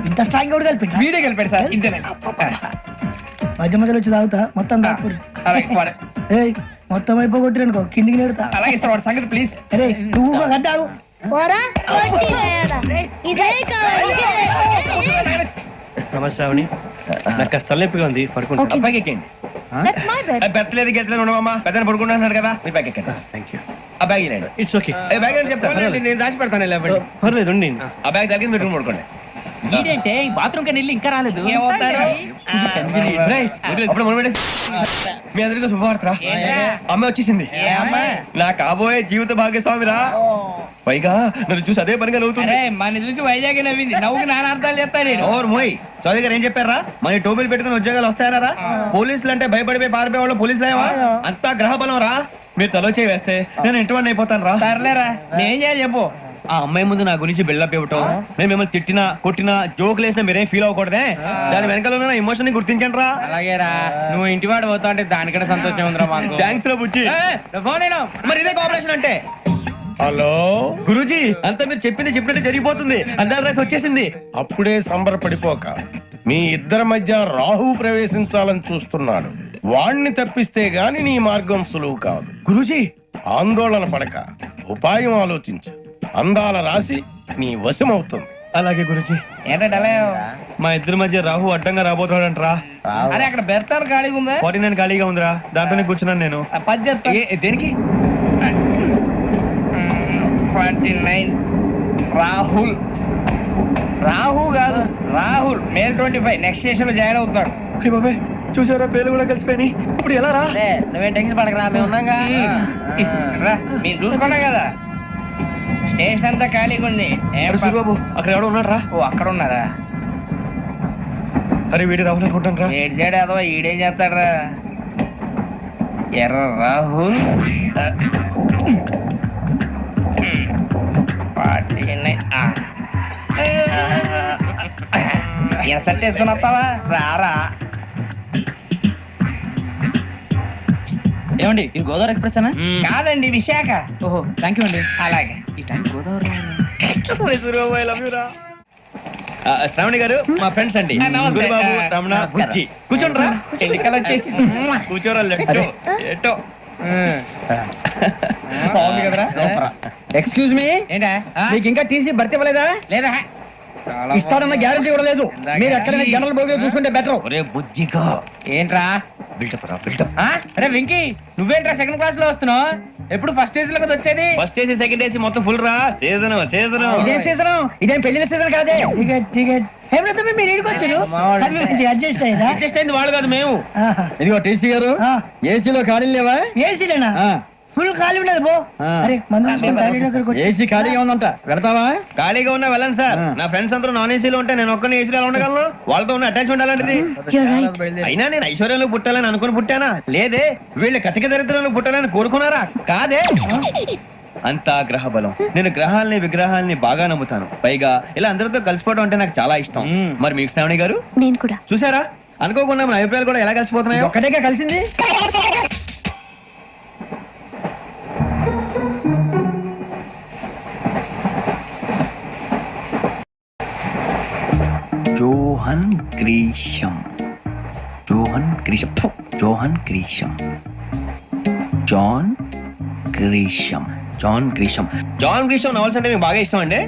ఇంత స్ట్రాంగ్ కూడా కలిపి వీడే గెలిపాడు సార్. ఇంతేనే. మధ్య మధ్యలో వచ్చి తాగుతా, మొత్తం తాగు. మొత్తం అయిపోగొట్టిరనుకో కిందికి నేడుతా. అలాగే సార్, వాడి సంగతి ప్లీజ్. అరే నువ్వు కద్దాగు. ఇదే కావాలి. నమస్తే శ్రావణి, నాకు కాస్త తలెప్పిగా ఉంది, పడుకుంటా. అబ్బాయికి ఎక్కండి. పెట్టలేదు గెట్టలేదు ఉండవమ్మా, పెద్దని పడుకుంటున్నాడు కదా. మీ బ్యాగ్ ఎక్కండి. Thank you. ఆ బ్యాగ్ ఇలాండి. It's okay. బ్యాగ్ అని చెప్తాను, నేను దాచి పెడతాను. పర్లేదు, ఆ బ్యాగ్ తగ్గింది, మీరు పడుకోండి. ఏంటంటే బాత్రూమ్ కని వెళ్ళి ఇంకా రాలేదు రేయ్, అప్పుడు మొదలుపెట్టేసి. మీ అందరికీ శుభవార్తరా అమ్మ వచ్చేసింది నా కాబోయే జీవిత భాగ్యస్వామిరా పైగా నన్ను చూసి అదే పనిగా నవ్వుతుంది మన చూసి వైజాగ్ నవ్వింది నవ్వుకి నాన్న అర్థాలు చెప్తాను ఓర్ మోయ్ చౌదరి గారు ఏం చెప్పారా మన టోబీలు పెట్టుకుని ఉద్యోగాలు వస్తాయనరా పోలీసులు అంటే భయపడిపోయి పారిపోయే వాళ్ళు పోలీసులేవా అంతా గ్రహ బలం రా మీరు తలో చేయి వేస్తే నేను ఇంటివాడిని అయిపోతాను రా సర్లేరా నేం చేయాలి చెప్పు ఆ అమ్మాయి ముందు నా గురించి బిల్డప్ ఇవ్వటం నేను మిమ్మల్ని తిట్టినా కొట్టినా జోకులు వేసినా మీరేం ఫీల్ అవ్వకూడదే దాని వెనకాల ఉన్న ఎమోషన్ ని గుర్తించండి రా అలాగేరా నువ్వు ఇంటి వాడు పోతా అంటే దానికంటే సంతోషం ఉందిరా మాకు థ్యాంక్స్ రా బుజ్జి ఫోన్ అయినా మరి ఇదే కోఆపరేషన్ అంటే హలో, గురూజీ అంతా మీరు చెప్పింది చెప్పినట్టు జరిగిపోతుంది అందాల రైస్ వచ్చేసింది అప్పుడే సంబరపడిపోక మీ ఇద్దరి మధ్య రాహు ప్రవేశించాలని చూస్తున్నాడు. వాణ్ణి తప్పిస్తే గాని నీ మార్గం సులువు కాదు. గురూజీ ఆందోళన పడక ఉపాయం ఆలోచించు. అందాల రాశి నీ వశమవుతుంది. అలాగే గురూజీ ఏంటంటే మా ఇద్దరి మధ్య రాహు అడ్డంగా రాబోతున్నాడంట్రా అరే అక్కడ బెర్తాను ఖాళీగా ఉందా 49 ఖాళీగా ఉందిరా దాంట్లోనే కూర్చున్నాను నేను పది చెప్తా దేనికి 29 రాహుల్ రాహు కాదు రాహుల్ మే 25 నెక్స్ట్ స్టేషన్ లో జాయిన్ అవుతున్నాడు అయ్య బాబాయ్ చూసారా పేర్లు కూడా కలిసిపోయినాయి ఇప్పుడు ఎలా రా నువ్వేం టెన్షన్ పడకరా మేము ఉన్నాగా మీరు చూసుకున్నా కదా స్టేషన్ అంతా ఖాళీగా ఉంది బాబు అక్కడ ఎవడో ఉన్నాడు రా ఓ అక్కడ ఉన్నారా అరే వీడి రాహుల్ అనుకుంటాను రా ఏడు సైడ్ అదో ఈడేం చేస్తాడరా ఎర్ర రాహుల్ 49 ఇన్సర్ట్ వేసుకుని వస్తావా రారా ఏమండి ఇది గోదావరి ఎక్స్ప్రెస్ అనా కాదండి విశాఖ ఓహో థ్యాంక్ యూ అండి అలాగే ఈ టైం గోదావరి శ్రావణి గారు మా ఫ్రెండ్స్ అండి నమస్తే. గురుబాబు రమణ బుజ్జి కూర్చోండి రా ఎన్నికలు వచ్చేసి కూర్చోరా లెఫ్ట్ ఎటో బాగుంది కదరా ఎక్స్క్యూజ్ మీ ఏంటా మీకు ఇంకా టీసీ భర్తీ ఇవ్వలేదా? లేదా ఇస్తాడన్న గ్యారంటీ కూడా లేదు. మీరు ఎక్కడైనా జనరల్ బోగిలో చూసుకుంటే బెటర్. ఒరే బుజ్జిగా ఏంట్రా బిల్డప్ రా బిల్డప్ అరే వెంకీ నువ్వేంట్రా సెకండ్ క్లాస్ లో వస్తున్నావు ఎప్పుడు ఫస్ట్ ఏజ్ లో కదా వచ్చేది ఫస్ట్ ఏసీ సెకండ్ ఏసీ మొత్తం ఫుల్ రా సీజన్ సీజన్ ఇదేం సీజన్? ఇదేం పెళ్లిన సీజన్ కాదే. టికెట్ టికెట్ ఏమిటో మీరు ఇడికి వచ్చారు అడ్జస్ట్ అయ్యారా? అడ్జస్ట్ అయింది వాళ్ళు కాదు మేము ఇదిగో టీసీ గారు ఏసీలో ఖాళీలు లేవా ఏసీలేనా? ఫుల్ ఖాళీ ఉండదు బో. అరే ఏసీ ఖాళీగా ఉందంట వెళతావా ఖాళీగా ఉన్నా వెళ్ళండి సార్ నా ఫ్రెండ్స్ అందరూ నాన్ ఏసీలో ఉంటే నేను ఒక్కనే ఏసీలో ఎలా ఉండగలను వాళ్ళతో ఉన్న అటాచ్మెంట్ అలాంటిది అయినా నేను ఐశ్వర్యంలో పుట్టాలని అనుకుని పుట్టానా లేదే వీళ్ళు కటిక దరిద్రంలో పుట్టాలని కోరుకున్నారా కాదే అంతా గ్రహ బలం నేను గ్రహాలని విగ్రహాలని బాగా నమ్ముతాను పైగా ఇలా అందరితో కలిసిపోవడం అంటే నాకు చాలా ఇష్టం మరి మీకు శ్రావణి గారు నేను కూడా. చూసారా అనుకోకుండా మన అభిప్రాయాలు కూడా ఎలా కలిసిపోతున్నాయో ఒక్కటేగా కలిసింది. Johan Grisham Johan Grisham Johan Grisham John Grisham John Grisham John Grisham novels అంటే మీకు బాగా ఇష్టం అండి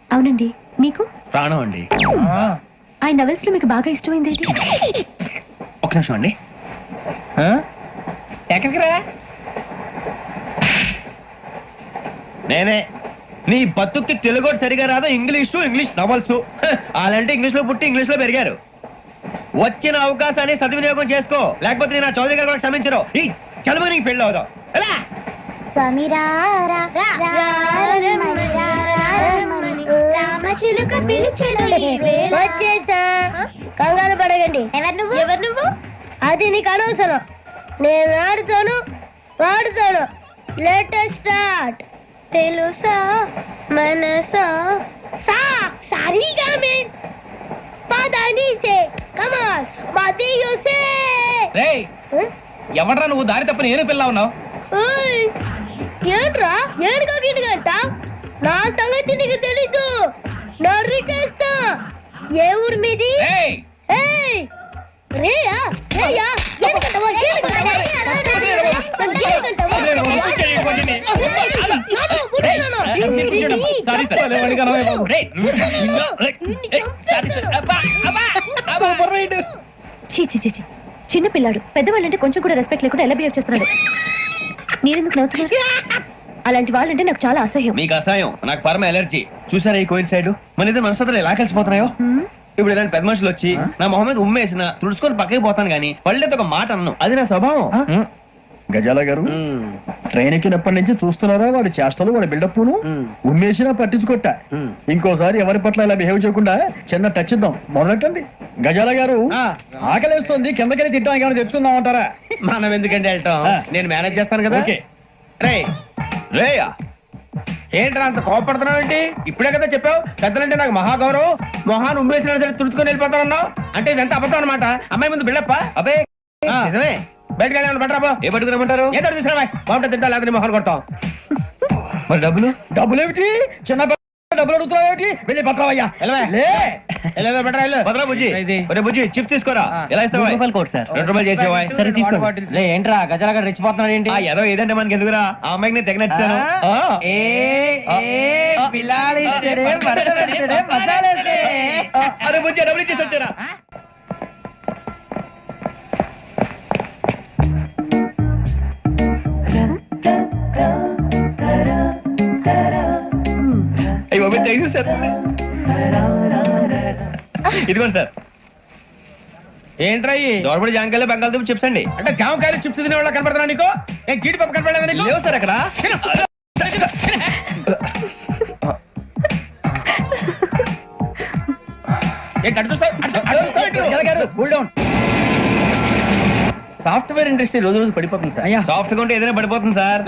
అవునండి. మీకు? ప్రాణం అండి ఆయన నవెల్స్ లో మీకు బాగా ఇష్టమైంది ఏది? ఒక నిమిషం అండి ఎక్కడికి రా నేనే నీ బతుక్కి తెలుగు సరిగా రాదు ఇంగ్లీష్ నవల్స్ అలాంటి ఇంగ్లీష్ లో పుట్టి ఇంగ్లీష్ లో పెరిగారు వచ్చిన అవకాశాన్ని సద్వినియోగం చేసుకో లేకపోతే నేను చౌదరి గారు కూడా క్షమించరు ఈ చదువు నీకు పెళ్ళి అవుదాం ఎలా వచ్చేసా. కంగారు పడగండి. ఎవరు నువ్వు? అది నీకు అనవసరం. నేను ఆడుతాను వాడుతాను. లేటెస్ట్ స్టార్ట్ తెలుసా మనసా సా సారీగా మే పదని సే కమాన్ మదియో సే రేయ్ ఎవడ్రా నువ్వు దారి తప్ప నేను పిల్ల ఉన్నావు ఓయ్ ఏంట్రా ఏడుగా గిడుగంట నా సంగతి నీకు తెలీదు నరికేస్తా ఏ ఊరు మీది రేయ్ ఏయ్ రేయా రేయా ఏడుగంటవా సారీ సార్ చిన్న పిల్లాడు పెద్దవాళ్ళంటే కొంచెం కూడా రెస్పెక్ట్ లేకుండా ఎలా బిహేవ్ చేస్తున్నాడు మీరెందుకు నవ్వుతున్నారు అలాంటి వాళ్ళంటే నాకు చాలా అసహ్యం. మీకు అసహాయం, నాకు పరమ ఎలర్జీ. చూసారా ఈ కోయిన్ సైడ్ మన ఇద్దరు మనసులో ఎలా కలిసిపోతున్నాయో. ఇప్పుడు ఇలాంటి పెద్ద మనుషులు వచ్చి నా మొహం మీద ఉమ్మేసిన తుడుచుకొని పక్కకి పోతాను కానీ వాళ్ళతో ఒక మాట అన్నాను, అది నా స్వభావం. గజాల గారు ట్రైన్ ఎక్కినప్పటి నుంచి చూస్తున్నారా వాడి చేష్టలు వాడి బిల్డప్ ఉమ్మేసినా పట్టించుకోట. ఇంకోసారి ఎవరి పట్ల ఇలా బిహేవ్ చేయకుండా చిన్న టచ్ ఇద్దాం, మొదలెట్టండి. గజాల గారు ఆకలేస్తోంది, కిందకెళ్ళి తిట్టడానికి ఏమైనా తెచ్చుకుందాం అంటారా? మనం ఎందుకంటే వెళ్తాం, నేను మేనేజ్ చేస్తాను కదా. ఓకే. రే రేయా ఏంట్రా అంత కోపడుతున్నావు ఏంటి? ఇప్పుడే కదా చెప్పావు పెద్దలంటే నాకు మహాగౌరవం, మొహాన్ని ఉమ్మేసిన సరే తుడుచుకొని వెళ్ళిపోతానన్నావు. అంటే ఇదంతా అబద్ధం అనమాట. అమ్మాయి ముందు బిళ్ళప్ప. అబే నిజమే. బయటకు వెళ్ళి బట్రాబో. ఏ పట్టుకురమ్మంటారు? ఏదో తీసుకురా బాగుంటుంది తింటా, లేదా మొహాన్ని కొడతాం. మరి డబ్బులు? డబ్బులు ఏమిటి? చిన్న డబ్బులు అడుగుతున్నావు ఏమిటి? వెళ్ళి పట్టరావయ్యా. బట్రా వెళ్ళు. భద్రా బుజ్జి, ఒరే బుజ్జి చిప్స్ తీసుకోరా. ఎలా ఇస్తావా? ₹2 చేసేవా? సరే తీసుకోండి. లే ఏంట్రా గజాల గారు రెచ్చిపోతున్నాడు ఏంటి? ఆ ఏదో ఏదంటే మనకి ఎందుకురా, ఆ అమ్మాయికి నేను తెగ నచ్చాను. అరే బుజ్జి డబ్బులు ఇచ్చేసి వచ్చారా? అయ్యో థ్యాంక్ యూ సార్. ఇదిగోండి సార్. ఏంట్రా దోరబడి జాంకాయలు బంగాళదుంప చిప్స్ అండి. అంటే జామకాయలు చిప్స్ తినే వాళ్ళ కనపడుతున్నా నీకు? ఏం జీడిపప్పు కనపడలేదా నీకు? లేవు సార్ అక్కడ. సాఫ్ట్వేర్ ఇండస్ట్రీ రోజు రోజు పడిపోతుంది సార్. సాఫ్ట్ గా ఉంటే ఏదైనా పడిపోతుంది సార్.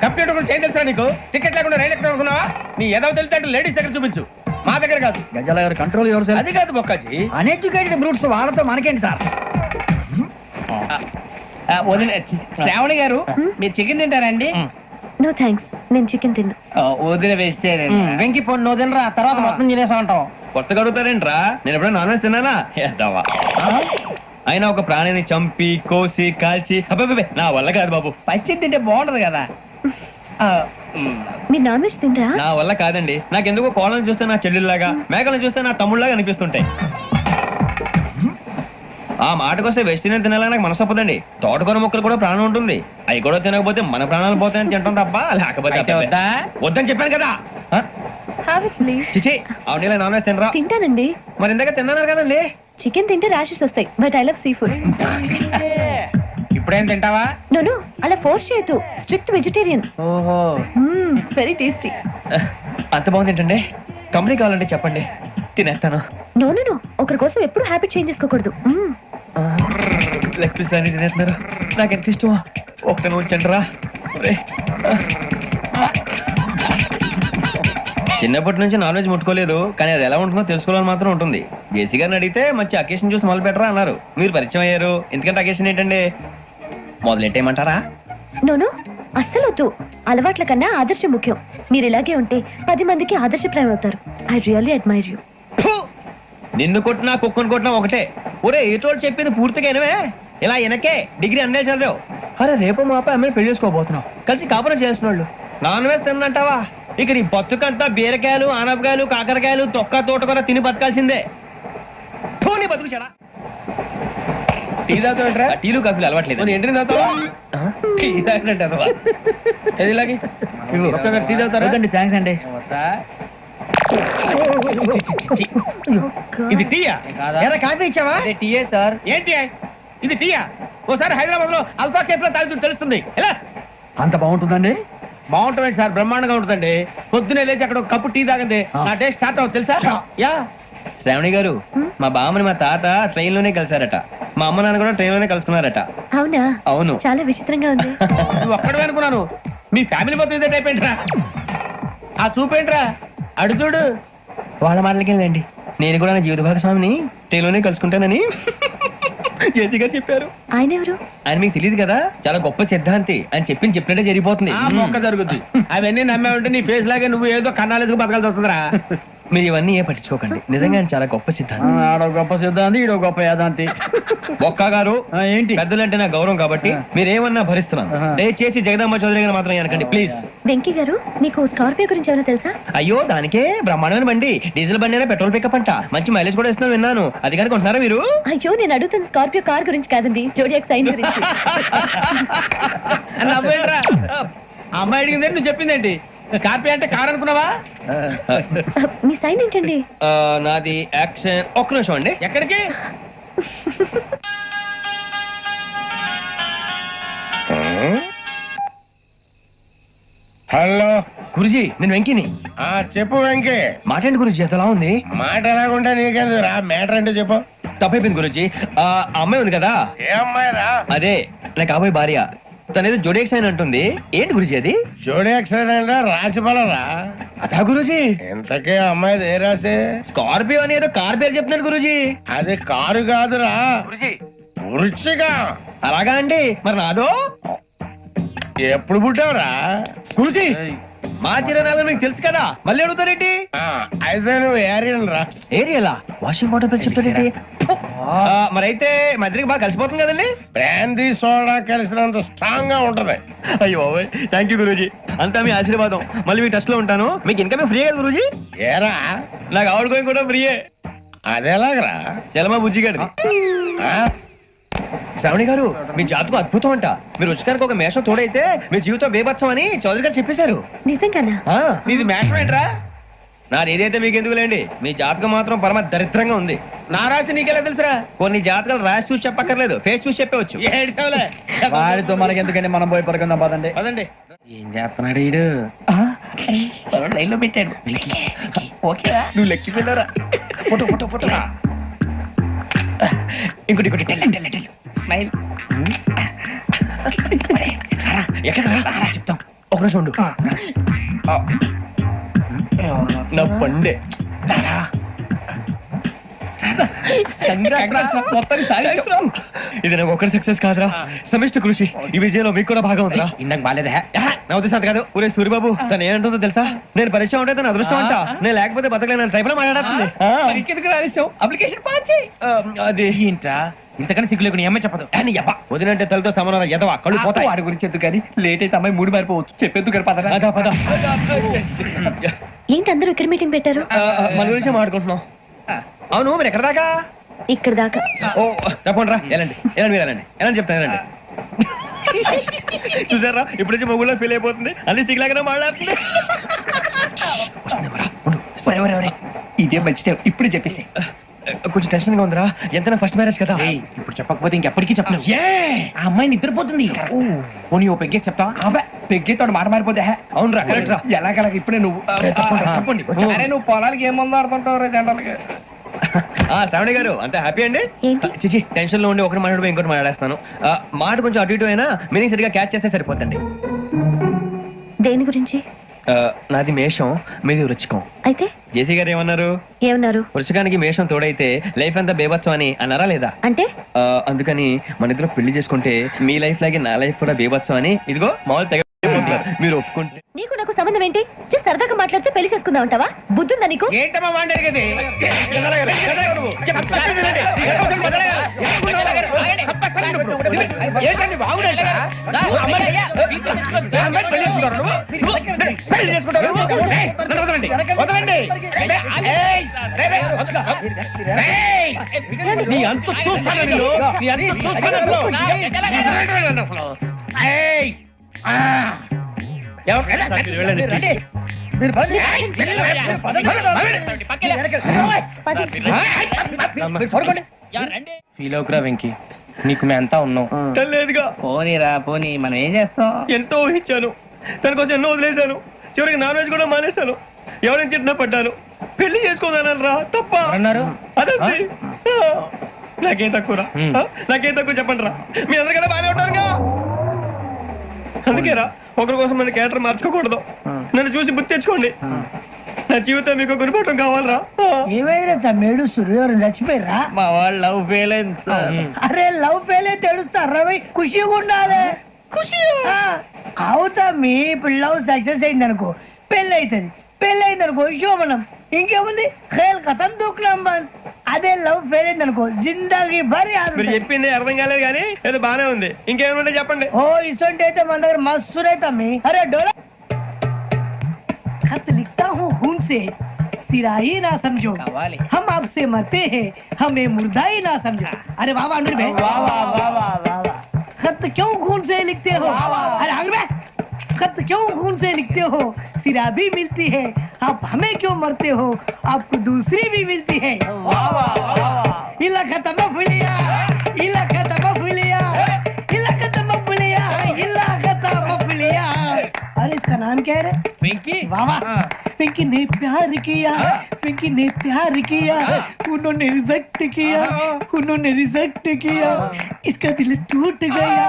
కంప్యూటర్ గురించి ఏం తెలుసా నీకు? టికెట్ లేకుండా రైలు ఎక్కడ అనుకున్నావా? నీ ఏదో తెలితే లేడీస్ దగ్గర చూపించు, మా దగ్గర కాదు. గజాల గారు కంట్రోల్ ఎవరు సార్? అది కాదు బొక్కాజీ. అన్ఎడ్యుకేటెడ్ బ్రూట్స్ వాళ్ళతో మనకేంటి సార్? శ్రావణి గారు మీరు చికెన్ తింటారండి? నో థ్యాంక్స్, నేను చికెన్ తిన్ను. వదిన వేస్తే వెంకి పొన్ను నువ్వు తినరా, తర్వాత మొత్తం తినేసా ఉంటాం. కొత్తగా అడుగుతారేంట్రా? నేను ఎప్పుడైనా నాన్ వెజ్ తిన్నానా? ఎద్దావా. అయినా ఒక ప్రాణిని చంపి కోసి కాల్చి అబ్బే నా వల్ల కాదు బాబు. పచ్చి తింటే బాగుంటది కదా. మీరు నాన్ వెజ్ తినరా? నా వల్ల కాదండి. నాకెందుకో కోళ్ళని చూస్తే నా చెల్లెళ్ళలాగా, మేకలను చూస్తే నా తమ్ముళ్ళలాగా అనిపిస్తుంటాయి. ఆ మాటకొస్తే వెస్టిరియన్ తినాలని నాకు మనసు ఒప్పదండి. తోటకూర మొక్కలు కూడా ప్రాణం ఉంటుంది, అవి కూడా తినకపోతే మన ప్రాణాలు పోతాయని తింటాం తప్ప లేకపోతే వద్దని చెప్పాను కదా. Have it please. చిచి అవునీ నాన్ వెజ్ తినరా? తింటానండి. మరి ఇందాక తిన్నాను కదండి. చికెన్ తింటే ర్యాషెస్ వస్తాయి, but I love sea food. ఇప్పుడేం తింటావా? నో అలా ఫోర్స్ చేయొద్దు, స్ట్రిక్ట్ వెజిటేరియన్. ఓహో వెరీ టేస్టీ. అంత బాగుంది ఏంటండి? కంపెనీ కావాలంటే చెప్పండి, తినేస్తాను. నో ఒకరి కోసం ఎప్పుడు హ్యాబిట్ చేంజ్ చేసుకోకూడదు. లెగ్ పీస్ అన్ని తినేస్తున్నారు, నాకు ఎంత ఇష్టమో. ఒకటే ఉంచండి రా. చిన్నప్పటి నుంచి నాన్ వెజ్ ముట్టుకోలేదు, కానీ అది ఎలా ఉంటుందో తెలుసుకోవాలని మాత్రం ఉంటుంది. జేసీ గారిని అడిగితే మంచి అకేషన్ చూసి మొదలు పెట్టరా అన్నారు. మీరు పరిచయం అయ్యారు, ఎందుకంటే అకేషన్ ఏంటండి? మొదలెట్టేయమంటారా? నో అస్సలు వద్దు. అలవాట్ల కన్నా ఆదర్శం ముఖ్యం. మీరు ఇలాగే ఉంటే 10 మందికి ఆదర్శప్రాయం అవుతారు. I really admire you. నిన్ను కొట్టినా కుక్కను కొట్టినా ఒకటే. ఒరే ఏటోళ్ళు చెప్పింది పూర్తిగా వినవే. ఇలా వెనకే డిగ్రీ అన్నే చదివావు. అరే రేపు మా అబ్బాయి అమ్మాయిని పెళ్లి చేసుకోబోతున్నావు, కలిసి కాపురం చేసిన వాళ్ళు. నాన్ వెజ్ తిన్నంటావా? ఇక నీ బతుకంతా బీరకాయలు ఆనపకాయలు కాకరకాయలు తొక్క తోట కూడా తిని బతకాల్సిందే. నీ బతుకు చెడా. టీ తాగుతాంట్రా? టీలు కాఫీలు అలవాట్లేదు. ఏంటి తాగుతావా? టీ తాగినట్టు అదవా. ఏది ఇలాగే ఒక్క టీ తాగుతారా? థ్యాంక్స్ అండి. ఇది టీయా? కాఫీ ఇచ్చావా? టీయే సార్. ఏంటి ఇది టీయా? ఓసారి హైదరాబాద్ లో అల్ఫా కేఫ్ లో తాగుతూ తెలుస్తుంది. ఎలా అంత బాగుంటుందండి? బాగుంటుంది సార్, బ్రహ్మాండంగా ఉంటుందండి. పొద్దునే లేచి అక్కడ ఒక కప్పు టీ తాగండి, నా డే స్టార్ట్ అవుతుంది తెలుసా? యా. శ్రావణి గారు, మా బామ్మని మా తాత ట్రైన్ లోనే కలిసారట, మా అమ్మ నాన్న కూడా ట్రైన్ లోనే కలుసుకున్నారట. అవునా? అవును. చాలా విచిత్రంగా ఉంది. నువ్వు ఒక్కడే అనుకున్నాను, మీ ఫ్యామిలీ మొత్తం ఇదే టైప్ ఏంట్రా? ఆ చూపేంట్రా, అడు చూడు. వాళ్ళ మాటలకి వెళ్ళండి, నేను కూడా నా జీవిత భాగస్వామిని ట్రైన్ లోనే కలుసుకుంటానని జేసీ గారు చెప్పారు. ఆయన ఎవరు? ఆయన మీకు తెలియదు కదా, చాలా గొప్ప సిద్ధాంతి అని చెప్పినట్టే జరిగిపోతుంది. ఆ మొక్క జరుగుద్ది. అవన్నీ నమ్మే ఉంటే నీ ఫేస్ లాగే నువ్వు ఏదో కన్నాలేసుకు బతకాల్సి వస్తుందిరా. మీరు ఇవన్నీ ఏ పట్టించుకోకండి, నిజంగా ఆయన చాలా గొప్ప సిద్ధాంతి. ఆడో గొప్ప సిద్ధాంతి, ఈడో గొప్ప యాదాంతి. ఒక్క గారు ఏంటి? పెద్దలంటే నా గౌరవం కాబట్టి మీరేమన్నా భరిస్తున్నాను. దయచేసి జగదాంబ చౌదరి గారు మాత్రం అనకండి ప్లీజ్. వెంకీ గారు, మీకు స్కార్పియో గురించి ఏమైనా తెలుసా? అయ్యో దానికే బ్రహ్మాండమైన బండి, డీజిల్ బండి అయినా పెట్రోల్ పికప్ అంట, మంచి మైలేజ్ కూడా ఇస్తున్నాను విన్నాను. అది కనుక ఉంటున్నారా మీరు? అయ్యో నేను అడుగుతుంది స్కార్పియో కార్ గురించి కాదండి, జోడియాక్ సైన్ గురించి. అమ్మాయి అడిగింది నువ్వు చెప్పిందేంటి? స్కార్పియో అంటే కారు అనుకున్నావా? మీ సైన్ ఏంటండి? నాది యాక్షన్. ఒక్క నిమిషం అండి. ఎక్కడికి? హలో గురుజీ నేను వెంకిని. చెప్పు వెంకీ. మాట్లాడి గురుజీ ఎంతలా ఉంది? మాట ఎలాగుంటా నీకెందుకు రా, మ్యాటర్ అంటే చెప్పు. తప్పైపోయింది గురుజీ. ఆ అమ్మాయి ఉంది కదా, ఏ అమ్మాయి రా? అదే నా కాబోయే భార్య. తనేదో జోడేక్స్ అని అంటుంది. ఏంటి గురుజీ అది? జోడి యాక్సిడెంట్ రాసి బలరా? అదా గురుజీ. ఇంతకే అమ్మాయి ఏ రాసి? స్కార్పియో అని ఏదో కార్ పేరు చెప్తున్నాడు గురుజీ. అది కారు కాదురా, వృచ్చిగా. అలాగా అండి, మరి నాదో? ఎప్పుడు పుట్టావురా? గురుజీ మా చిరనాలు మీకు తెలుసు కదా, మళ్ళీ అడుగుతారేంటి? అయితే నువ్వు ఏరియన్ రా. ఏరియలా? వాషింగ్ వాటర్ పేరు చెప్తారేంటి? మరైతే మా ఇద్దరికి బాగా కలిసిపోతుంది కదండి. బ్రాందీ సోడా కలిసినంత స్ట్రాంగ్ గా ఉంటది. అయ్యో థ్యాంక్ యూ గురూజీ, అంతా మీ ఆశీర్వాదం. మళ్ళీ మీ టచ్ లో ఉంటాను. మీకు ఇంకా ఫ్రీ కదా గురూజీ? ఏరా నాకు ఆవిడ గోయింగ్ కూడా ఫ్రీయే. అదేలాగరా? చలమా బుజ్జి గారిది. శ్రావణి గారు మీ జాతకు అద్భుతం అంట. మీరు రుచికారికి ఒక మేషం తోడైతే మీ జీవితం బేబత్సం అని చౌదరి గారు చెప్పేశారు. నిజంగానా? నీది మేషం ఏంట్రా? నాది ఏదైతే మీకు ఎందుకులేండి, మీ జాతకం మాత్రం పరమ దరిద్రంగా ఉంది. నా రాసి నీకెలా తెలుసురా? కొన్ని జాతకాలు రాసి చూసి చెప్పక్కర్లేదు, ఫేస్ చూసి చెప్పవచ్చు. వాడితో మనకి ఎందుకంటే మనం పోయి పడుకుందాం పదండి. పదండి. ఏం చేస్తున్నాడు వీడు? లైన్ లో పెట్టాడు. ఓకేరా, నువ్వు లెక్కిపోయినారా? Photo photo photo. ఇంకోటి ఇంకోటి స్మైల్. ఎక్కడ చెప్తాం. ఒక నిమిషం ఉండు. నా పండే. ఇది నాకు ఒకరి సక్సెస్ కాదురా, సమిష్టి కృషి. ఈ విజయంలో మీకు కూడా భాగం ఉందిరా. ఇందాక బాగాలేదా? నా ఉద్దేశం అది కాదు. ఊరే సూర్యబాబు తను ఏమంటుందో తెలుసా? నేను పరిచయం ఉంటే తన అదృష్టం అంట, నేను లేకపోతే బతకలేను టైప్ లో మాట్లాడుతుంది. అప్లికేషన్ పాస్ చేయి. అది ఏంట్రా ఇంతకన్నా సిగ్గు లేకుండా ఏమై చెప్పదు. వదినంటే తలతో సమానం ఎదవా, కళ్ళు పోతాయి. వాడి గురించి ఎందుకు కానీ లేట్ అయితే అమ్మాయి మూడు మారిపోవచ్చు. చెప్పేందుకు కానీ పద. అదా పద. ఏంటి అందరూ ఇక్కడ మీటింగ్ పెట్టారు? మన గురించి మాట్లాడుకుంటున్నాం. అవును మీరు ఎక్కడ దాకా? ఇక్కడ దాకా. ఓ తప్పకుండా రా, వెళ్ళండి వెళ్ళండి మీరు వెళ్ళండి వెళ్ళండి చెప్తాను వెళ్ళండి. చూసారా ఇప్పుడు నుంచి మొగుల్లో ఫీల్ అయిపోతుంది, అన్ని సిగ్లాగానే మాట్లాడుతుంది. ఇదే మంచి టైం, ఇప్పుడు చెప్పేసి. కొంచెం టెన్షన్ గా ఉందిరా, ఎంతైనా ఫస్ట్ మ్యారేజ్ కదా. ఇప్పుడు చెప్పకపోతే ఇంకెప్పటికీ చెప్పలేవు. ఆ అమ్మాయి నిద్రపోతుంది. పోనీ ఓ పెగ్గేసి చెప్తా. పెగ్గేతో మాట మారిపోతే. అవునురా కరెక్ట్ రా. ఎలాగలా ఇప్పుడే నువ్వు తప్పండి. అరే నువ్వు పొలాలకి ఏం మందు ఆడుతుంటావు జనరల్గా. శ్రావణి గారు అంత హ్యాపీ అండి? ఏంటి? చిచి టెన్షన్ లో ఉండి ఒకటి మాట్లాడిపోయి ఇంకోటి మాట్లాడేస్తాను. మాట కొంచెం అటు ఇటు అయినా మీనింగ్ సరిగా క్యాచ్ చేస్తే సరిపోతండి. దేని గురించి? నాది మేషం, మీది వృచ్చికం. అయితే జేసీ గారు ఏమన్నారు? ఏమన్నారు? వృచ్చికానికి మేషం తోడైతే లైఫ్ అంతా బేబత్సం అని అన్నారా లేదా? అంటే అందుకని మన ఇద్దరు పెళ్లి చేసుకుంటే మీ లైఫ్ లాగే నా లైఫ్ కూడా బేబత్సం అని ఇదిగో మామూలు తెగ మీరు ఒప్పుకుంటే. నీకు నాకు సంబంధం ఏంటి? జస్ట్ సరదాగా మాట్లాడితే పెళ్లి చేసుకుందాం అంటావా? బుద్ధుందా నీకు? ఏంటమ్మా మాట్లాడేది? నీ అంత చూస్తాను నేను, నీ అంత చూస్తాను. ఫీల్ అవుకురా వెంకీ, నీకు మేమంతా ఉన్నాం. తెలియదుగా. పోనీరా పోనీ, మనం ఏం చేస్తాం? ఎంతో ఊహించాను, దానికోసం ఎన్నో వదిలేశాను. చివరికి నాన్ వెజ్ కూడా మానేశాను. ఎవరైనా తిట్టినా పడ్డాను. పెళ్లి చేసుకోదానని రా తప్ప అన్నారు. అదంతే. నాకేం తక్కువ నాకేం తక్కువ చెప్పండి రా. మీ అందరికన్నా బాగానే ఉంటారుగా. అందుకేరా ఒకరి కోసం మన క్యారెక్టర్ మార్చుకోకూడదు. నన్ను చూసి గుర్తు తెచ్చుకోండి. నా జీవితం మీకు గురిపటం కావాలరా. ఏమైనా తమ్మేడు సూర్యవరం చచ్చిపోయిరా? మా వాళ్ళు లవ్ ఫెయిల్ అయింది సార్. అరే లవ్ ఫెయిల్ అయితే ఏడుస్తారా? ఖుషిగా ఉండాలి. ఖుషి అవుతా. మీ ఇప్పుడు లవ్ సక్సెస్ అయింది అనుకో, పెళ్ళి అవుతుంది. పెళ్ళి అయింది అనుకో శోభనం. ఇంకేముంది, ఖేల్ కథం దూకునాం బాన్. అదే లవ్ ఫెయిల్ అయింది అనుకో జిందాగీ భారీ. మీరు చెప్పింది అర్థం కాలేదు కానీ ఏదో బానే ఉంది. ఇంకేమైనా చెప్పండి. ఓ ఇసొంటి అయితే మన దగ్గర మస్తు తమ్మి. అరే డోలా खत लिखता हूँ खून से, सिरा ही ना समझो, हम आपसे मरते हैं, हमें मुर्दा ही ना समझो. अरे वाह वाह अनुर भाई, वाह वाह वाह वाह वाह वाह. खत क्यों खून से लिखते हो? अरे अनुर भाई खत क्यों खून से लिखते हो? सिरा भी मिलती है, आप हमें क्यों मरते हो? आपको दूसरी भी मिलती है। इला खत्म फुलिया, इला खत्म फुलिया, इला खत्म फुलिया, इला खत्म फुलिया। अरे इसका नाम क्या है रे? पिंकी वाह वाह, पिंकी ने प्यार किया, पिंकी ने प्यार किया, उन्होंने रिजेक्ट किया, उन्होंने रिजेक्ट किया, इसका दिल टूट गया।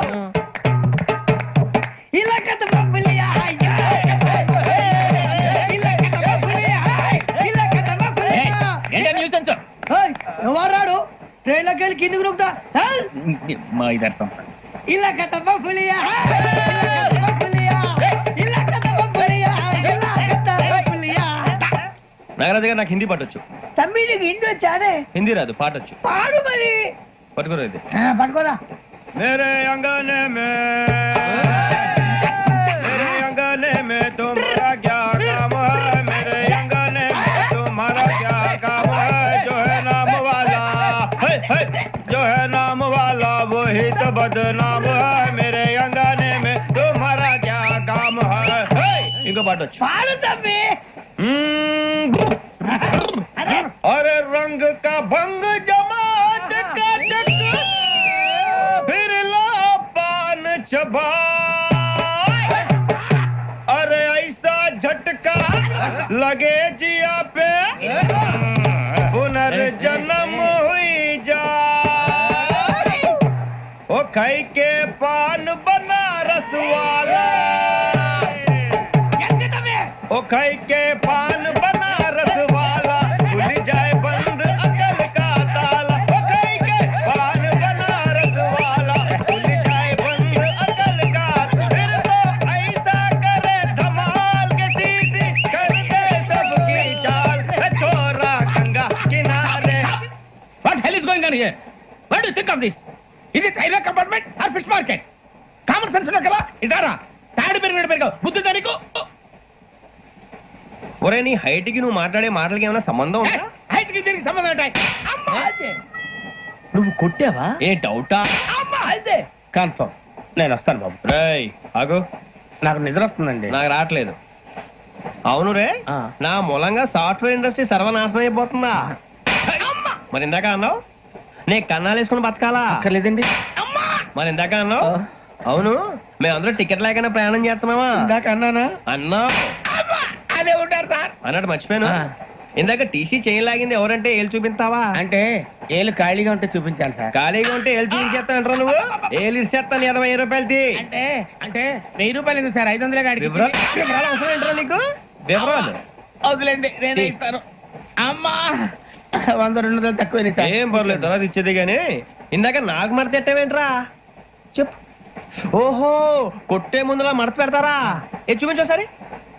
इलाका तो बबलिया है, इलाका तो बबलिया है, इलाका तो बबलिया। ఏయ్, ఎవరాడు ట్రైన్ లోకి వెళ్ళి కిందికి నొక్కుతా మా ఇదర్థం ఇలాకా तो बबलिया है, इलाका तो बबलिया, इलाका तो बबलिया, इलाका तो बबलिया। నాగరాజు గారు నాకు హిందీ పాటొచ్చు. తమ్మి నీకు హిందీ వచ్చానే? హిందీ రాదు, పాటొచ్చు. పాడు మరి. పట్టుకోరు అయితే. పట్టుకోరా. मेरे अंगने में तुम्हारा क्या काम है? मेरे अंगने में तुम्हारा क्या काम है? जो है नाम वाला, जो है नाम वाला वही तो बदनाम है. मेरे अंगने में तुम्हारा क्या काम है? इनको बाटो. పాడు తమ్మి. अरे रंग का भंग जमा चकाचक, फिर ला पान चबा. अरे ऐसा झटका लगे जिया पे, पुनर्जन्म हुई जा. ओ खाई के पान बनारस वाला, ओ खाई के पान बनारस वाला, खुल जाए बंद अकल का ताला. ओ खाई के पान बनारस वाला, खुल जाए बंद अकल का. फिर तो ऐसा करे धमाल के सीधी कर दे सबकी चाल. छोरा गंगा किनारे. What hell is going on here? What do you think of this? Is it railway compartment or fish market? Common sense ఉన్నా కదా ఇదారా తాడు పెరిగావు బుద్ధి దానికి. ఒరే నీ హైట్ కి నువ్వు మాట్లాడే మాటలకి ఏమైనా సంబంధం ఉందా? హైట్ కి దీనికి సంబంధం ఉంటాయి. అమ్మా అయితే నువ్వు కొట్టావా? ఏ డౌటా? అమ్మా అయితే కన్ఫర్మ్. నేను వస్తాను బాబు. రేయ్ ఆగు, నాకు నిద్ర వస్తుందండి. నాకు రావట్లేదు. అవును రే, ఆ. నా మూలంగా సాఫ్ట్వేర్ ఇండస్ట్రీ సర్వనాశనం అయిపోతుందా? మరి ఇందాక అన్నావు నే కన్నాలు వేసుకుని బతకాలా? అక్కర్లేదండి. మరి ఇందాక అన్నావు అవును మేమందరూ టికెట్ లేకుండా ప్రయాణం చేస్తున్నావా? ఇందాక అన్నానా? అన్నావు. అదే ఉంటారు సార్. అన్నట్టు మర్చిపోయాను, ఇందాక టీసీ చేయి లాగింది ఎవరంటే ఏళ్ళు చూపిస్తావా? అంటే ఏళ్ళు ఖాళీగా ఉంటే చూపించాలి సార్. ఖాళీగా ఉంటే ఏళ్ళు చూపించేస్తానంటారా నువ్వు? ఏళ్ళు ఇచ్చేస్తాను 20 రూపాయలది. అంటే అంటే 1000 రూపాయలు ఎందుకు సార్? 500 గాడికి వివరాలు అవసరం ఏంట్రా నీకు? వివరాలు వదిలేండి, నేనే ఇస్తాను. అమ్మా 100-200 తక్కువ సార్. ఏం పర్లేదు, తర్వాత ఇచ్చేది గానీ ఇందాక నాకు మడత ఎట్టవేంట్రా చెప్పు. ఓహో కొట్టే ముందులా మడత పెడతారా? ఏ చూపించు ఒకసారి.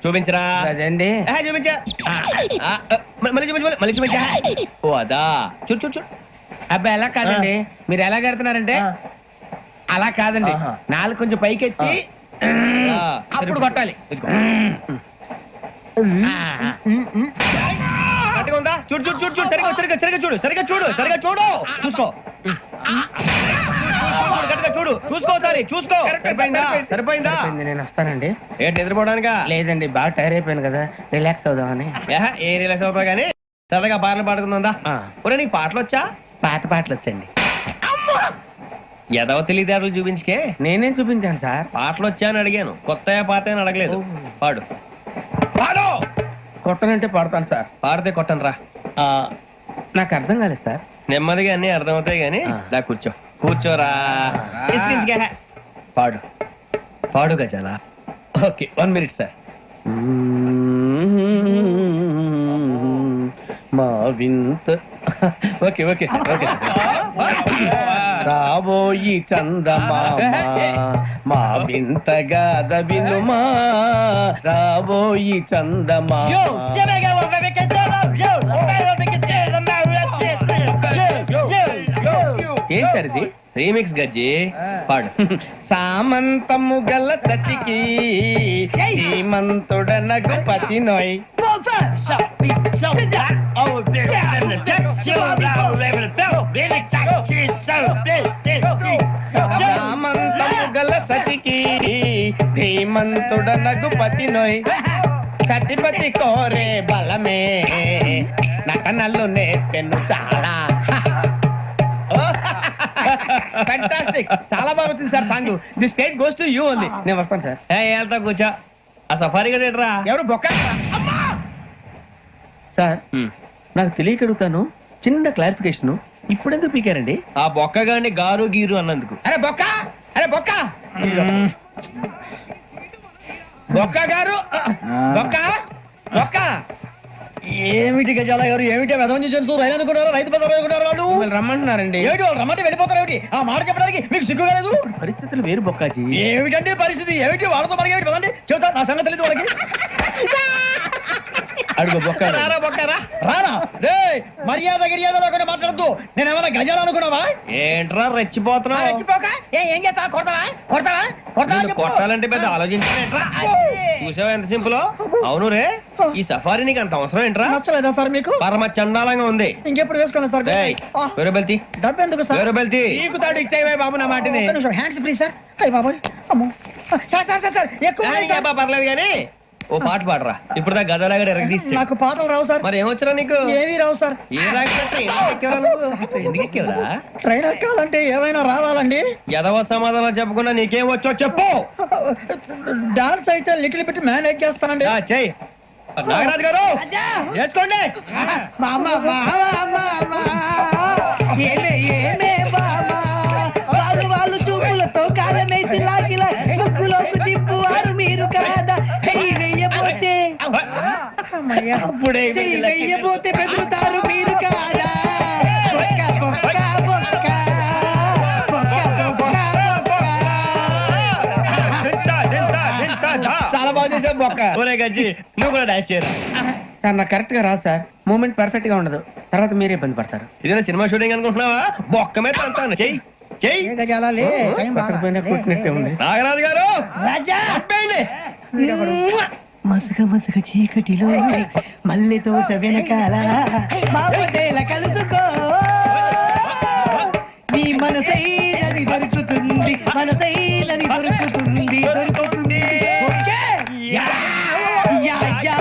చూపించరా? అదండి. చూపించా. మళ్ళీ చూపించు, మళ్ళీ చూపించా. ఓ అదా, చూడు చూడు చూడు. అబ్బాయి ఎలా కాదండి, మీరు ఎలా కడుతున్నారంటే అలా కాదండి. నాలుగు కొంచెం పైకెత్తి అప్పుడు కొట్టాలి. కరెక్ట్గా ఉందా? చూడు చూడు చూడు చూడు, సరిగా సరిగా సరిగా చూడు, సరిగా చూడు, సరిగా చూడు, చూసుకో. చూడు చూసుకో, సరే చూసుకో. సరిపోయిందా? సరిపోయిందా? నేను వస్తానండి. ఏంటి నిద్రపోవడానికా? లేదండి, బాగా టైర్ అయిపోయాను కదా, రిలాక్స్ అవుదామని. ఏ రిలాక్స్ అవుతావు కానీ సరదాగా పాటలు పాడుకుందా? ఒరే నీకు పాటలు వచ్చా? పాత పాటలు వచ్చండి. ఎదవ తెలివితేటలు చూపించుకే. నేనేం చూపించాను సార్? పాటలు వచ్చా అని అడిగాను, కొత్త పాత అని అడగలేదు. పాడు పాడు. కొట్టనంటే పాడతాను సార్. పాడితే కొట్టను రా. నాకు అర్థం కాలేదు సార్. నెమ్మదిగా అన్ని అర్థమవుతాయి గానీ నా కూర్చో. కూర్చోరా. పాడు పాడు గజాల. Okay 1 minute sir. మా వింత. Okay okay sir, okay sir. రాబోయి చందమామ మా వింతగాథ వినుమా, రాబోయి చందమామ. ఏం సార్ ఇది? రీమిక్స్ గజ్జి. పాడు. సామంతము గల సతికి శ్రీమంతుడనగు పతి నోయ్. సామంతము గల సతికి శ్రీమంతుడనగు పతి నోయ్ సతిపతి కోరే బలమే నటనలు నేర్పెను చాలా. ఫ్యాంటాస్టిక్, చాలా బాగా వచ్చింది sir song. The state goes to you only. నేను వస్తాను సార్. వెళ్తా కూర్చో. ఆ సఫారీ గడేట్రా ఎవరు బొక్క? సార్ నాకు తెలియక అడుగుతాను, చిన్న క్లారిఫికేషన్. ఇప్పుడెందుకు పీకారండి? ఆ బొక్కగాని గారు గీరు అన్నందుకు. అరే బొక్క, అరే బొక్క, బొక్క గారు, బొక్క బొక్క. ఏమిటి గజాల గారు, ఏమిటి వెదవని జంతువు రైలు అనుకున్నారు, రైతు బజార్ అనుకున్నారు వాళ్ళు. మిమ్మల్ని రమ్మంటున్నారండి. ఏమిటి వాళ్ళు రమ్మంటే వెళ్ళిపోతారు ఏమిటి? ఆ మాట చెప్పడానికి మీకు సిగ్గు కాలేదు? పరిస్థితులు వేరు బొక్కాజీ. ఏమిటంటే పరిస్థితి, ఏమిటి వాళ్ళతో మనకి ఏమిటి పదండి చెబుతా, నా సంగతి తెలియదు వాళ్ళకి. అడుగు బొక్క. రారా బొక్క రా. రానా రే, మర్యాద గిర్యాద లేకుండా మాట్లాడద్దు. నేను ఏమైనా గజాలు అనుకున్నావా? ఏంట్రా రెచ్చిపోతున్నావు? రెచ్చిపోక ఏం చేస్తావా? కొడతావా కొడతావా కొడతావా నిన్ను చెప్పు. కొట్టాలంటే పెద్ద ఆలోచించానేంట్రా? చూసావా ఎంత సింపుల్? అవును రే, ఈ సఫారీ నీకు అంత అవసరం ఏంట్రా? నచ్చలేదా సార్ మీకు? పరమ చండాలంగా ఉంది. ఇంకెప్పుడు వేసుకోండి సార్. ఏయ్, వేరే బెల్తి, డబ్బు ఎందుకు సార్? వేరే బెల్తి. నీకు తాడు ఇచ్చేవే బాబు నా మాటని. Hands free sir. అయ్యి బాబోయ్, అమ్మో. సార్ సార్ సార్ సార్ ఎక్కువ ఉన్నాయి సార్. ఏబ్బా, పర్లేదు కానీ ఓ పాట పాడరా. ఇప్పుడు దా గదలాగడ ఎరగదీసి. నాకు పాటలు రావు సార్. మరి ఏమొచ్చరా నీకు? ఏమీ రావు సార్. ఏ రాకపోతే ఎందుకు ఎక్కేవరా? ట్రైన్ ఎక్కాలంటే ఏమైనా రావాలండి. ఎదవ సమాధానం చెప్పకుండా నీకేం వచ్చో చెప్పు. డాన్స్ అయితే లిటిల్ బిట్ మేనేజ్ చేస్తానండి. చెయ్యి నాగరాజు గారు, చేసుకోండి. మామ మామ మామ ఏమే ఏమే మామ వాళ్ళు వాళ్ళు చూపులతో కారమేసి లాగిలా ముక్కులోకి తిప్పువారు మీరు కాదా? చెయ్యి వెయ్యబోతే అప్పుడే చెయ్యి వెయ్యబోతే బెదురుతారు మీరు కాదా? బొక్క బొక్క బొక్క బొక్క బొక్క బొక్క. చాలా బాగా చేసావు బొక్క. ఒరే గజ్జి, నువ్వు కూడా డాన్స్ చేయరా. సార్ నాకు కరెక్ట్ గా రాదు సార్. మూమెంట్ పర్ఫెక్ట్ గా ఉండదు, తర్వాత మీరే ఇబ్బంది పడతారు. ఇదేనా సినిమా షూటింగ్ అనుకుంటున్నావా? బొక్క మీద అంతాను. చెయ్యి చెయ్యి. ఏ గజాలా లే, టైం బాగా. కొట్టినట్టే ఉంది. నాగరాజు గారు రాజా ఆపేయండి. మసగ మసగ చీకటిలో మల్లె తోట వెనకాల మాపదేల కలుసుకో నీ మనసైనది దొరుకుతుంది, మనసైనది దొరుకుతుంది దొరుకుతుంది. Okay? Yeah yeah yeah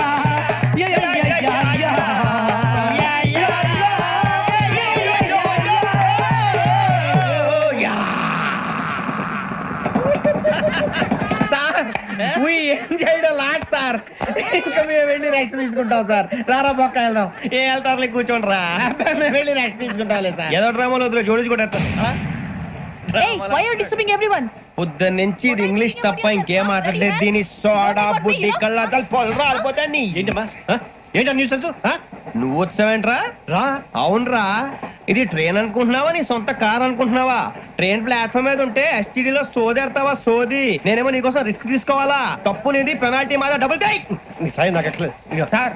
yeah yeah yeah yeah yeah. Yeah yeah yeah yeah yeah yeah. Sir we enjoyed a lot sir. ఇంకా మేము వెళ్ళి రెస్ట్ తీసుకుంటాం సార్. రారా బొక్క వెళ్దాం. ఏ వెళ్తారులే, కూర్చోండి రా. మేము వెళ్ళి రెస్ట్ తీసుకుంటాంలే సార్. ఏదో డ్రామాలో వద్దులే, జోడించుకుంటా. Hey, why are you disturbing everyone? పొద్దున్న నుంచి ఇది ఇంగ్లీష్ తప్ప ఇంకేం మాట్లాడలేదు. దీని సోడా బుద్ధి కళ్ళ పొలు రాలిపోతా. నీ ఏంటమ్మా ఏంటా న్యూస్? నువ్వు వచ్చావేంట్రా? రా. అవునరా, ఇది ట్రైన్ అనుకుంటున్నావా నీ సొంత కార్ అనుకుంటున్నావా? ట్రైన్ ప్లాట్ఫామ్ మీద ఉంటే STD లో సోదేడతావా సోది. నేనేమో నీకోసం రిస్క్ తీసుకోవాలా? తప్పు నీది, పెనాల్టీ మాదా, డబుల్ టై. సార్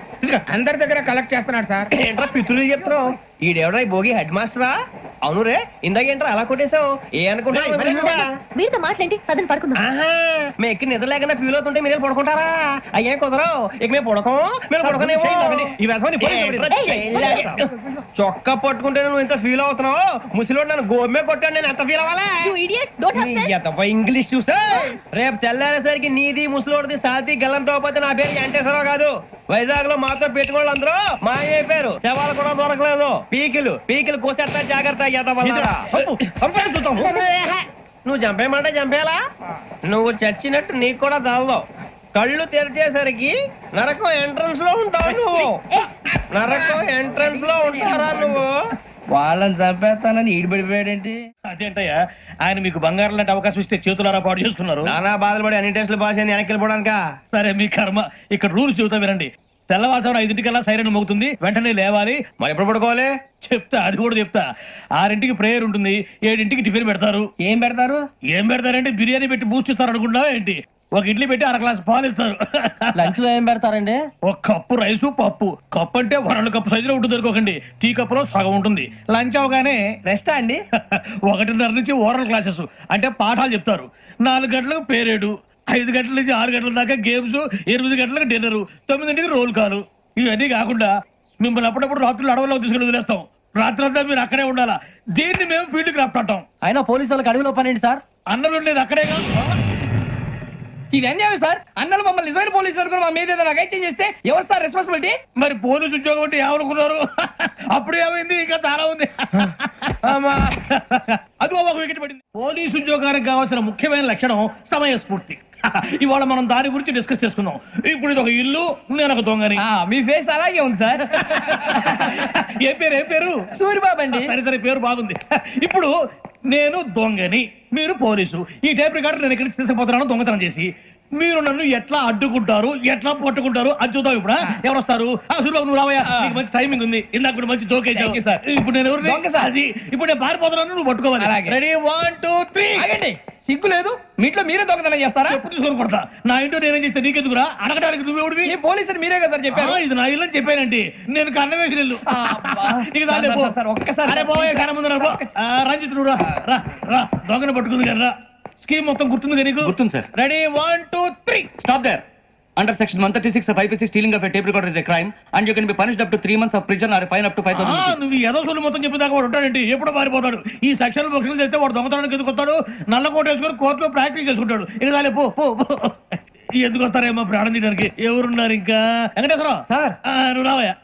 అందరి దగ్గర కలెక్ట్ చేస్తున్నాడు సార్. ఏంట్రా పితులు చెప్తున్నావు? ఈడెవడ్రా ఈ భోగి హెడ్ మాస్టరా? అవును రే, ఇందాకేంట్రా అలా కొట్టేశావు? ఏ అనుకుంటున్నావు? మీరుతో మాట్లాడి పదని పడుకుందాం. ఆహా, మేము ఎక్కి నిద్ర లేకుండా ఫీల్ అవుతుంటే మీరేం పడుకుంటారా? అయ్యే కుదరవు. ఇక మేము పడకం, మేము పడకనేమో. చొక్కా పట్టుకుంటే నువ్వు ఎంత ఫీల్ అవుతున్నావు? ముసలివాడు నన్ను గోమే కొట్టాడు, నేను ఎంత ఫీల్ అవ్వాలా? You idiot! Don't have sense! English చూసా రేపు తెల్లారేసరికి నీది ముసలోడిది సాతి గల్లంతో పోతే నా పేరు వెంకటేశ్వరరావు కాదు. వైజాగ్ లో మాతో పెట్టుకోళ్ళు అందరూ మాయైపోయారు. శవాలు కూడా దొరకలేదు. పీకిలు కోసేస్తా, జాగ్రత్త. నువ్వు చంపేయమంటే చంపేలా? నువ్వు చచ్చినట్టు నీకు కూడా తగదు. కళ్ళు తెరిచేసరికి నరకం ఎంట్రన్స్ లో ఉంటావు నువ్వు. నరకం ఎంట్రన్స్ లో ఉంటారా నువ్వు? వాళ్ళని చంపేస్తానని ఈడిపడిపోయాడేంటి? అదేంటయ్యా, ఆయన మీకు బంగారం లాంటి అవకాశం ఇస్తే చేతులారా పాటు చేసుకున్నారు. నానా బాధపడి అన్ని టెస్టులు పాస్ అయింది, వెనక్కి వెళ్ళిపోవడానికా? సరే మీ కర్మ. ఇక్కడ రూల్స్ చెబుతా వినండి. తెల్లవారుజామున 5:00కల్లా సైరన్ మోగుతుంది, వెంటనే లేవాలి. మరి ఎప్పుడు పడుకోవాలి? చెప్తా, అది కూడా చెప్తా. 6ంటికి ప్రేయర్ ఉంటుంది, 7ంటికి టిఫిన్ పెడతారు. ఏం పెడతారు? ఏం పెడతారంటే బిర్యానీ పెట్టి బూస్ట్ ఇస్తారు అనుకుంటున్నావా ఏంటి? ఒక ఇడ్లీ పెట్టి 1 గ్లాస్ పాలు ఇస్తారు. లంచ్ లో ఏం పెడతారండి? ఒక కప్పు రైసు, పప్పు. కప్పు అంటే 1/2 కప్పు సైజులో ఉంటుంది అనుకోకండి. టీ కప్పులో సగం ఉంటుంది. లంచ్ అవగానే రెస్టా అండి? 1:30 నుంచి ఓరల్ క్లాసెస్ అంటే పాఠాలు చెప్తారు. 4 గంటలకు పేరేడు, 5 గంటల నుంచి 6 గంటల దాకా గేమ్స్, 8 గంటలకు డిన్నర్, 9ంటికి రోల్ కాలు. ఇవన్నీ కాకుండా మిమ్మల్ని అప్పుడప్పుడు రాత్రులు అడవుల్లో తీసుకుని వదిలేస్తాం. రాత్రంతా మీరు అక్కడే ఉండాలా. దీన్ని మేము ఫీల్డ్ క్రాఫ్ట్ అంటాం. అయినా పోలీసు వాళ్ళకి అడవిలో పని ఏంటి సార్? అన్నలు ఉండేది అక్కడే కాదు. ఇది అన్యాయం సార్. అన్నలు మమ్మల్ని నిజమైన పోలీసులు అనుకుని మా మీద ఏదైనా చేంజ్ చేస్తే ఎవరు సార్ రెస్పాన్సిబిలిటీ? మరి పోలీసు ఉద్యోగం అంటే ఏమనుకున్నారు? అప్పుడు ఏమైంది, ఇంకా చాలా ఉంది. అదిగో ఒక వికెట్ పడింది. పోలీసు ఉద్యోగానికి కావాల్సిన ముఖ్యమైన లక్షణం సమయస్ఫూర్తి. ఇవాళ మనం దాని గురించి డిస్కస్ చేసుకుందాం. ఇప్పుడు ఇది ఒక ఇల్లు, నేను ఒక దొంగని. మీ ఫేస్ అలాగే ఉంది సార్. ఏ పేరు? సూరిబాబు అండి. సరే పేరు బాగుంది. ఇప్పుడు నేను దొంగని, మీరు పోలీసు. ఈ టైప్ రికార్డు నేను ఇక్కడికి తీసుకుపోతున్నాను దొంగతనం చేసి. మీరు నన్ను ఎట్లా అడ్డుకుంటారు, ఎట్లా పట్టుకుంటారు అది చూద్దాం. ఇప్పుడు ఎవరు వస్తారు? సూరిబాబు నువ్వు రావయ్యా, నీకు మంచి టైమింగ్ ఉంది. ఇందాక కూడా మంచి జోక్ వేసావు సార్. ఇప్పుడు నేను ఎవరు? అది ఇప్పుడు నేను పారిపోతున్నాను, నువ్వు పట్టుకోవాలి. రెడీ 1 2 3. ఆగండి, సిగ్గు లేదు? మీ ఇంట్లో మీరే దొంగతనం చేస్తారా? చెప్పు తీసుకొని కొడతా. నా ఇంట్లో నేనేం చేస్తే నీకెందుకురా? అడగడానికి నువ్వెవడివి? ఈ పోలీసులు మీరే కదా సార్ చెప్పారు. ఇది నా ఇల్లు అని చెప్పానండి. నేను కన్నం వేసిన ఇల్లు. ఒక్కసారి రంజిత్ నువ్వు రా దొంగను పట్టుకుంది కదా. స్కీమ్ మొత్తం గుర్తుంది కదా నీకు? గుర్తుంది sir. Ready 1 2 3. Stop there. Under section 136 of IPC, stealing of a tape recorder is a crime and you can be punished up to 3 months of prison or a fine up to 5,000 rupees. నువ్వు ఏదో సొల్లు మొత్తం చెప్పేదాకా వాడు ఉంటాడండి. ఎప్పుడు పారిపోతాడు? ఈ సెక్షన్ బుక్స్లు చేస్తే వాడు దొంగతనానికి ఎందుకు వస్తాడు? నల్ల కోట వేసుకొని కోర్టులో ప్రాక్టీస్ చేసుకుంటాడు. ఇక చాలే పో. ఎందుకు వస్తారేమో ప్రాణం తీయడానికి. ఎవరున్నారు ఇంకా? వెంకటేశ్వరరావు సార్, నువ్వు రావయ్యా.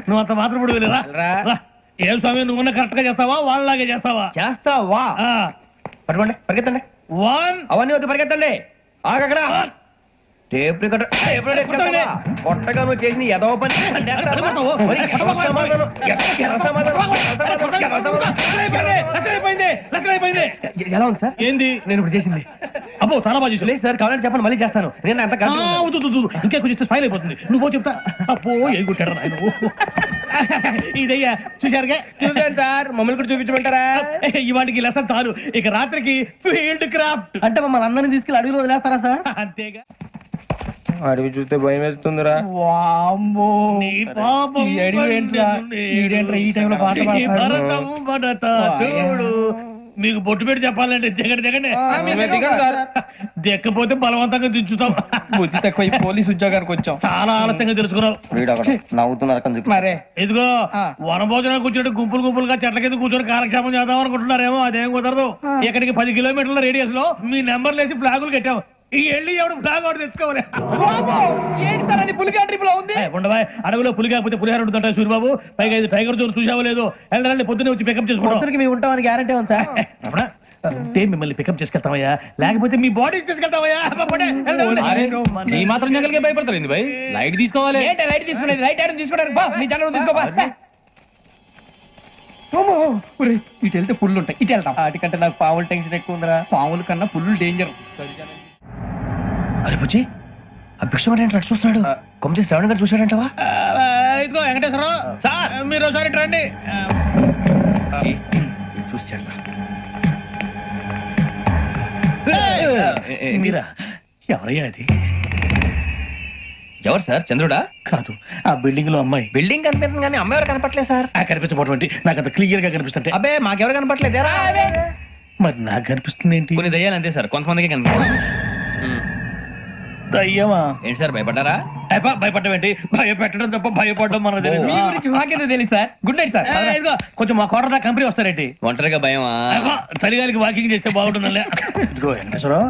నువ్వు అంత మాత్రం ఇప్పుడు వెళ్ళి రా. ఏ స్వామి, నువ్వు కరెక్ట్ గా చేస్తావా వాళ్ళలాగే చేస్తావా? చేస్తావా? పట్టుకోండి, పరిగెత్తండి. 1 అవన్నీ వద్దు, పరిగెత్తండి. ఆగక్కడ టేప్ రికార్డర్ కొట్టగా నువ్వు చేసిన ఏదో పని. ఎలా ఉంది సార్? ఏంది నేను ఇప్పుడు చేసింది? అబ్బో చాలా బాగా చేసావు. లేదు సార్, కావాలంటే చెప్పండి, మళ్ళీ చేస్తాను. నేను అంత ఇంకా కొంచెం స్మైల్ అయిపోతుంది. నువ్వు చెప్తా. అబ్బో ఏ కొట్టాడు నాయన. ఇదయ్యా చూశారుగా? చూసాను సార్, మమ్మల్ని కూడా చూపించమంటారా? ఇవాటికి లెసన్ చాలు. ఇక రాత్రికి ఫీల్డ్ క్రాఫ్ట్. అంటే మమ్మల్ని అందరినీ తీసుకెళ్ళి అడుగులో వదిలేస్తారా సార్? అంతేగా. అడవి చూస్తే భయం వేస్తుందిరా. నీ పాపం ఈ టైంలో పాట ఈ భరతం భరత చూడు. మీకు బొట్టు పెట్టి చెప్పాలంటే దిగండి. దిక్కపోతే బలవంతంగా దించుతాం. బుద్ధి తక్కువ, ఈ పోలీస్ ఉద్యోగానికి వచ్చాం. చాలా ఆలస్యంగా తెలుసుకున్నావు. నవ్వుతున్నారు. మరే ఇదిగో వనభోజనానికి కూర్చొని గుంపులుగా చెట్ల కింద కూర్చొని కాలక్షేపం చేద్దాం అనుకుంటున్నారేమో. అదేం కుదరదు. ఇక్కడికి 10 కిలోమీటర్ల రేడియస్ లో మీ నెంబర్లు వేసి ఫ్లాగులు కట్టాం. ఈ వెళ్ళి ఎవడు ఫ్లాగ్ ఒకటి తెచ్చుకోవాలి. ఏంటి సార్ అది పులిగా ట్రిప్ లో ఉంది? ఉండవా, అడవిలో పులి కాకపోతే పులిహార ఉంటుంటాయి సూరిబాబు. పైగా ఇది టైగర్ జోన్ చూసావో లేదో. వెళ్ళండి, పొద్దున్నే వచ్చి పికప్ చేసుకుంటాం. మేము ఉంటామని గ్యారంటీ ఉంది సార్. అంటే మిమ్మల్ని పికప్ చేసుకెళ్తామయ్యా, లేకపోతే మీ బాడీ తీసుకెళ్తామయ్యా. ఈ మాత్రం జంగల్కే భయపడతారు భయ్. లైట్ తీసుకోవాలి. లైట్ తీసుకునేది? లైట్ ఐటమ్ తీసుకోవడానికి మీ జంగల్ తీసుకోవా. ఇటు వెళ్తే పుల్లు ఉంటాయి, ఇటు వెళ్తాం. వాటికంటే నాకు పావులు టెన్షన్ ఎక్కువ ఉందిరా. పాముల కన్నా పుల్లు డేంజర్. అరే బుజ్జి, ఆ భిక్షం ఏంటి చూస్తున్నాడు? కొమ్మ శ్రావణ్ గారు చూశాడంటవా? ఇదిగో వెంకటేశ్వరరావు సార్, మీరు ఒకసారి రండి. చూశాడు. మీరా? ఎవరయ్యా అది? ఎవరు సార్? చంద్రుడా? కాదు, ఆ బిల్డింగ్ లో అమ్మాయి. బిల్డింగ్ కనిపిస్తుంది కానీ అమ్మాయి ఎవరు కనపట్లేదు సార్. కనిపించబోటువంటి నాకు అంత క్లియర్ గా కనిపిస్తుంటే. అబ్బే మాకెవరు కనపట్లేదు. మరి నాకు కనిపిస్తుంది ఏంటి? కొన్ని దయ్యాలు అంతే సార్, కొంతమందికి కనిపిస్తుంది. దయ్యమా? ఏంటి సార్, భయపడ్డారా? భయపడడం ఏంటి? భయపెట్టడం తప్ప భయపడడం మనకు తెలియదు. మీ గురించి మాకేదో తెలుసు సార్. Good night sir. ఇదిగో కొంచెం మా కోట దాకా కంపెనీ వస్తారేంటి? ఒంటరిగా భయమా? చలిగాలికి వాకింగ్ చేస్తే బాగుంటుందిలే. ఇదిగో వెంకటేశ్వరరావు,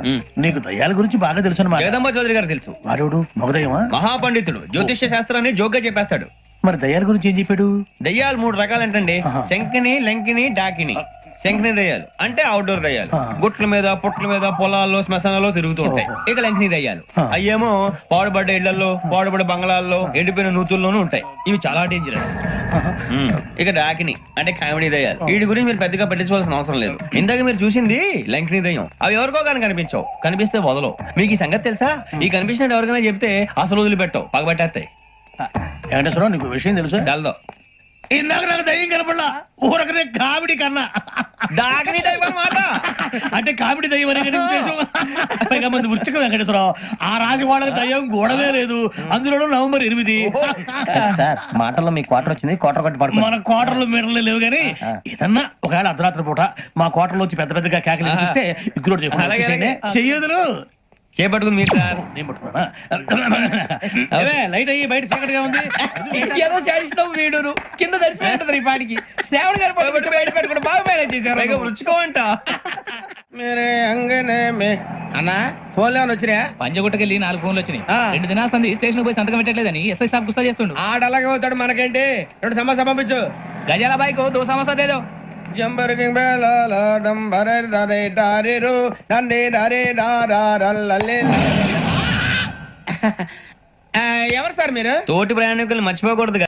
నీకు దయ్యాల గురించి బాగా తెలుసు అన్నమాట. జగదంబ చౌదరి గారు తెలుసు. వాడు మగదయ్యమా? మహాపండితుడు, జ్యోతిష్య శాస్త్రాన్ని జోగ్గా చెప్పేస్తాడు. మరి దయ్యాల గురించి ఏం చెప్పాడు? దయ్యాలు 3 రకాలంటండి. శంకిని, లంకిని, డాకిని. శంకిని దయ్యాలు అంటే అవుట్డోర్ దయ్యాలు. గుట్ల మీద, పుట్ల మీద, పొలాల్లో, శ్మశానాల్లో తిరుగుతూ ఉంటాయి. ఇక లంకిని దయ్యాలు అయ్యేమో పాడుబడ్డ ఇళ్లలో, పాడుబడ్డ బంగ్లాల్లో, ఎండిపోయిన నూతుల్లోనూ ఉంటాయి. ఇవి చాలా డేంజరస్. ఇక డాకిని అంటే కామెడీ దయ్యాలు. వీటి గురించి మీరు పెద్దగా పట్టించుకోవాల్సిన అవసరం లేదు. ఇందాక మీరు చూసింది లంకిని దయ్యం. అవి ఎవరికో కానీ కనిపించవు, కనిపిస్తే వదలవు. మీకు ఈ సంగతి తెలుసా? ఈ కనిపించినట్టు ఎవరికైనా చెప్తే అసలు వదిలిపెట్టవు, పగబట్టేస్తాయి. వెంకటేశ్వరరావు, నీకు విషయం తెలుసు? డల్దో ఇందాక నాకు దయ్యం కనపడలా, ఊరకనే కామెడీ కన్నా. డాకిని టైప్ అన్నమాట. అంటే కామెడీ దయ్యం అనే పైగా మంది ఉచ్చక వెంకటేశ్వరరావు. ఆ రాజు వాళ్ళకి దయ్యం గోడవే లేదు, అందులో November 8. సార్ మాటల్లో మీ క్వార్టర్ వచ్చింది, క్వార్టర్ కొట్టి పడుకో. మన క్వార్టర్లో మీటర్లు లేవు కానీ ఏదన్నా ఒకవేళ అర్ధరాత్రి పూట మా క్వార్టర్లో వచ్చి పెద్ద పెద్దగా కేకలు ఇస్తే ఇగ్గురు చెయ్యదులు చేపట్టుకుంది మీరు సార్. నేను పట్టుకున్నానా? ఏమే, లైట్ అయ్యి బయట చీకటిగా ఉంది. ఏదో శాడిస్ట్ వీడును కింద దర్శనం ఈ పాటికి శ్రావణ్ గారు పట్టుబట్టి బయట పెట్టుకుంటే బాగా మేనేజ్ చేశారు. పైగా రుచుకోవంట. మేరే అంగనే మే అన్నా ఫోన్లో ఏమైనా వచ్చినాయా? పంజగుట్టకెళ్ళి 4 ఫోన్లు వచ్చినాయి. 2 దినాల సంది స్టేషన్ పోయి సంతకం పెట్టలేదని ఎస్ఐ సాబ్ గుస్తా చేస్తుండు. ఆడలాగే పోతాడు, మనకేంటి? 2 సమస్య పంపించు. గజాల బైక్ 2 సమస్య దేదో. జంబరకింగ్ బేలాల డంబరే డరే డారిరు నందే డరే డారల్లలే. ఎవరు సార్ మీరు? తోటి ప్రయాణికులు మర్చిపోకూడదు.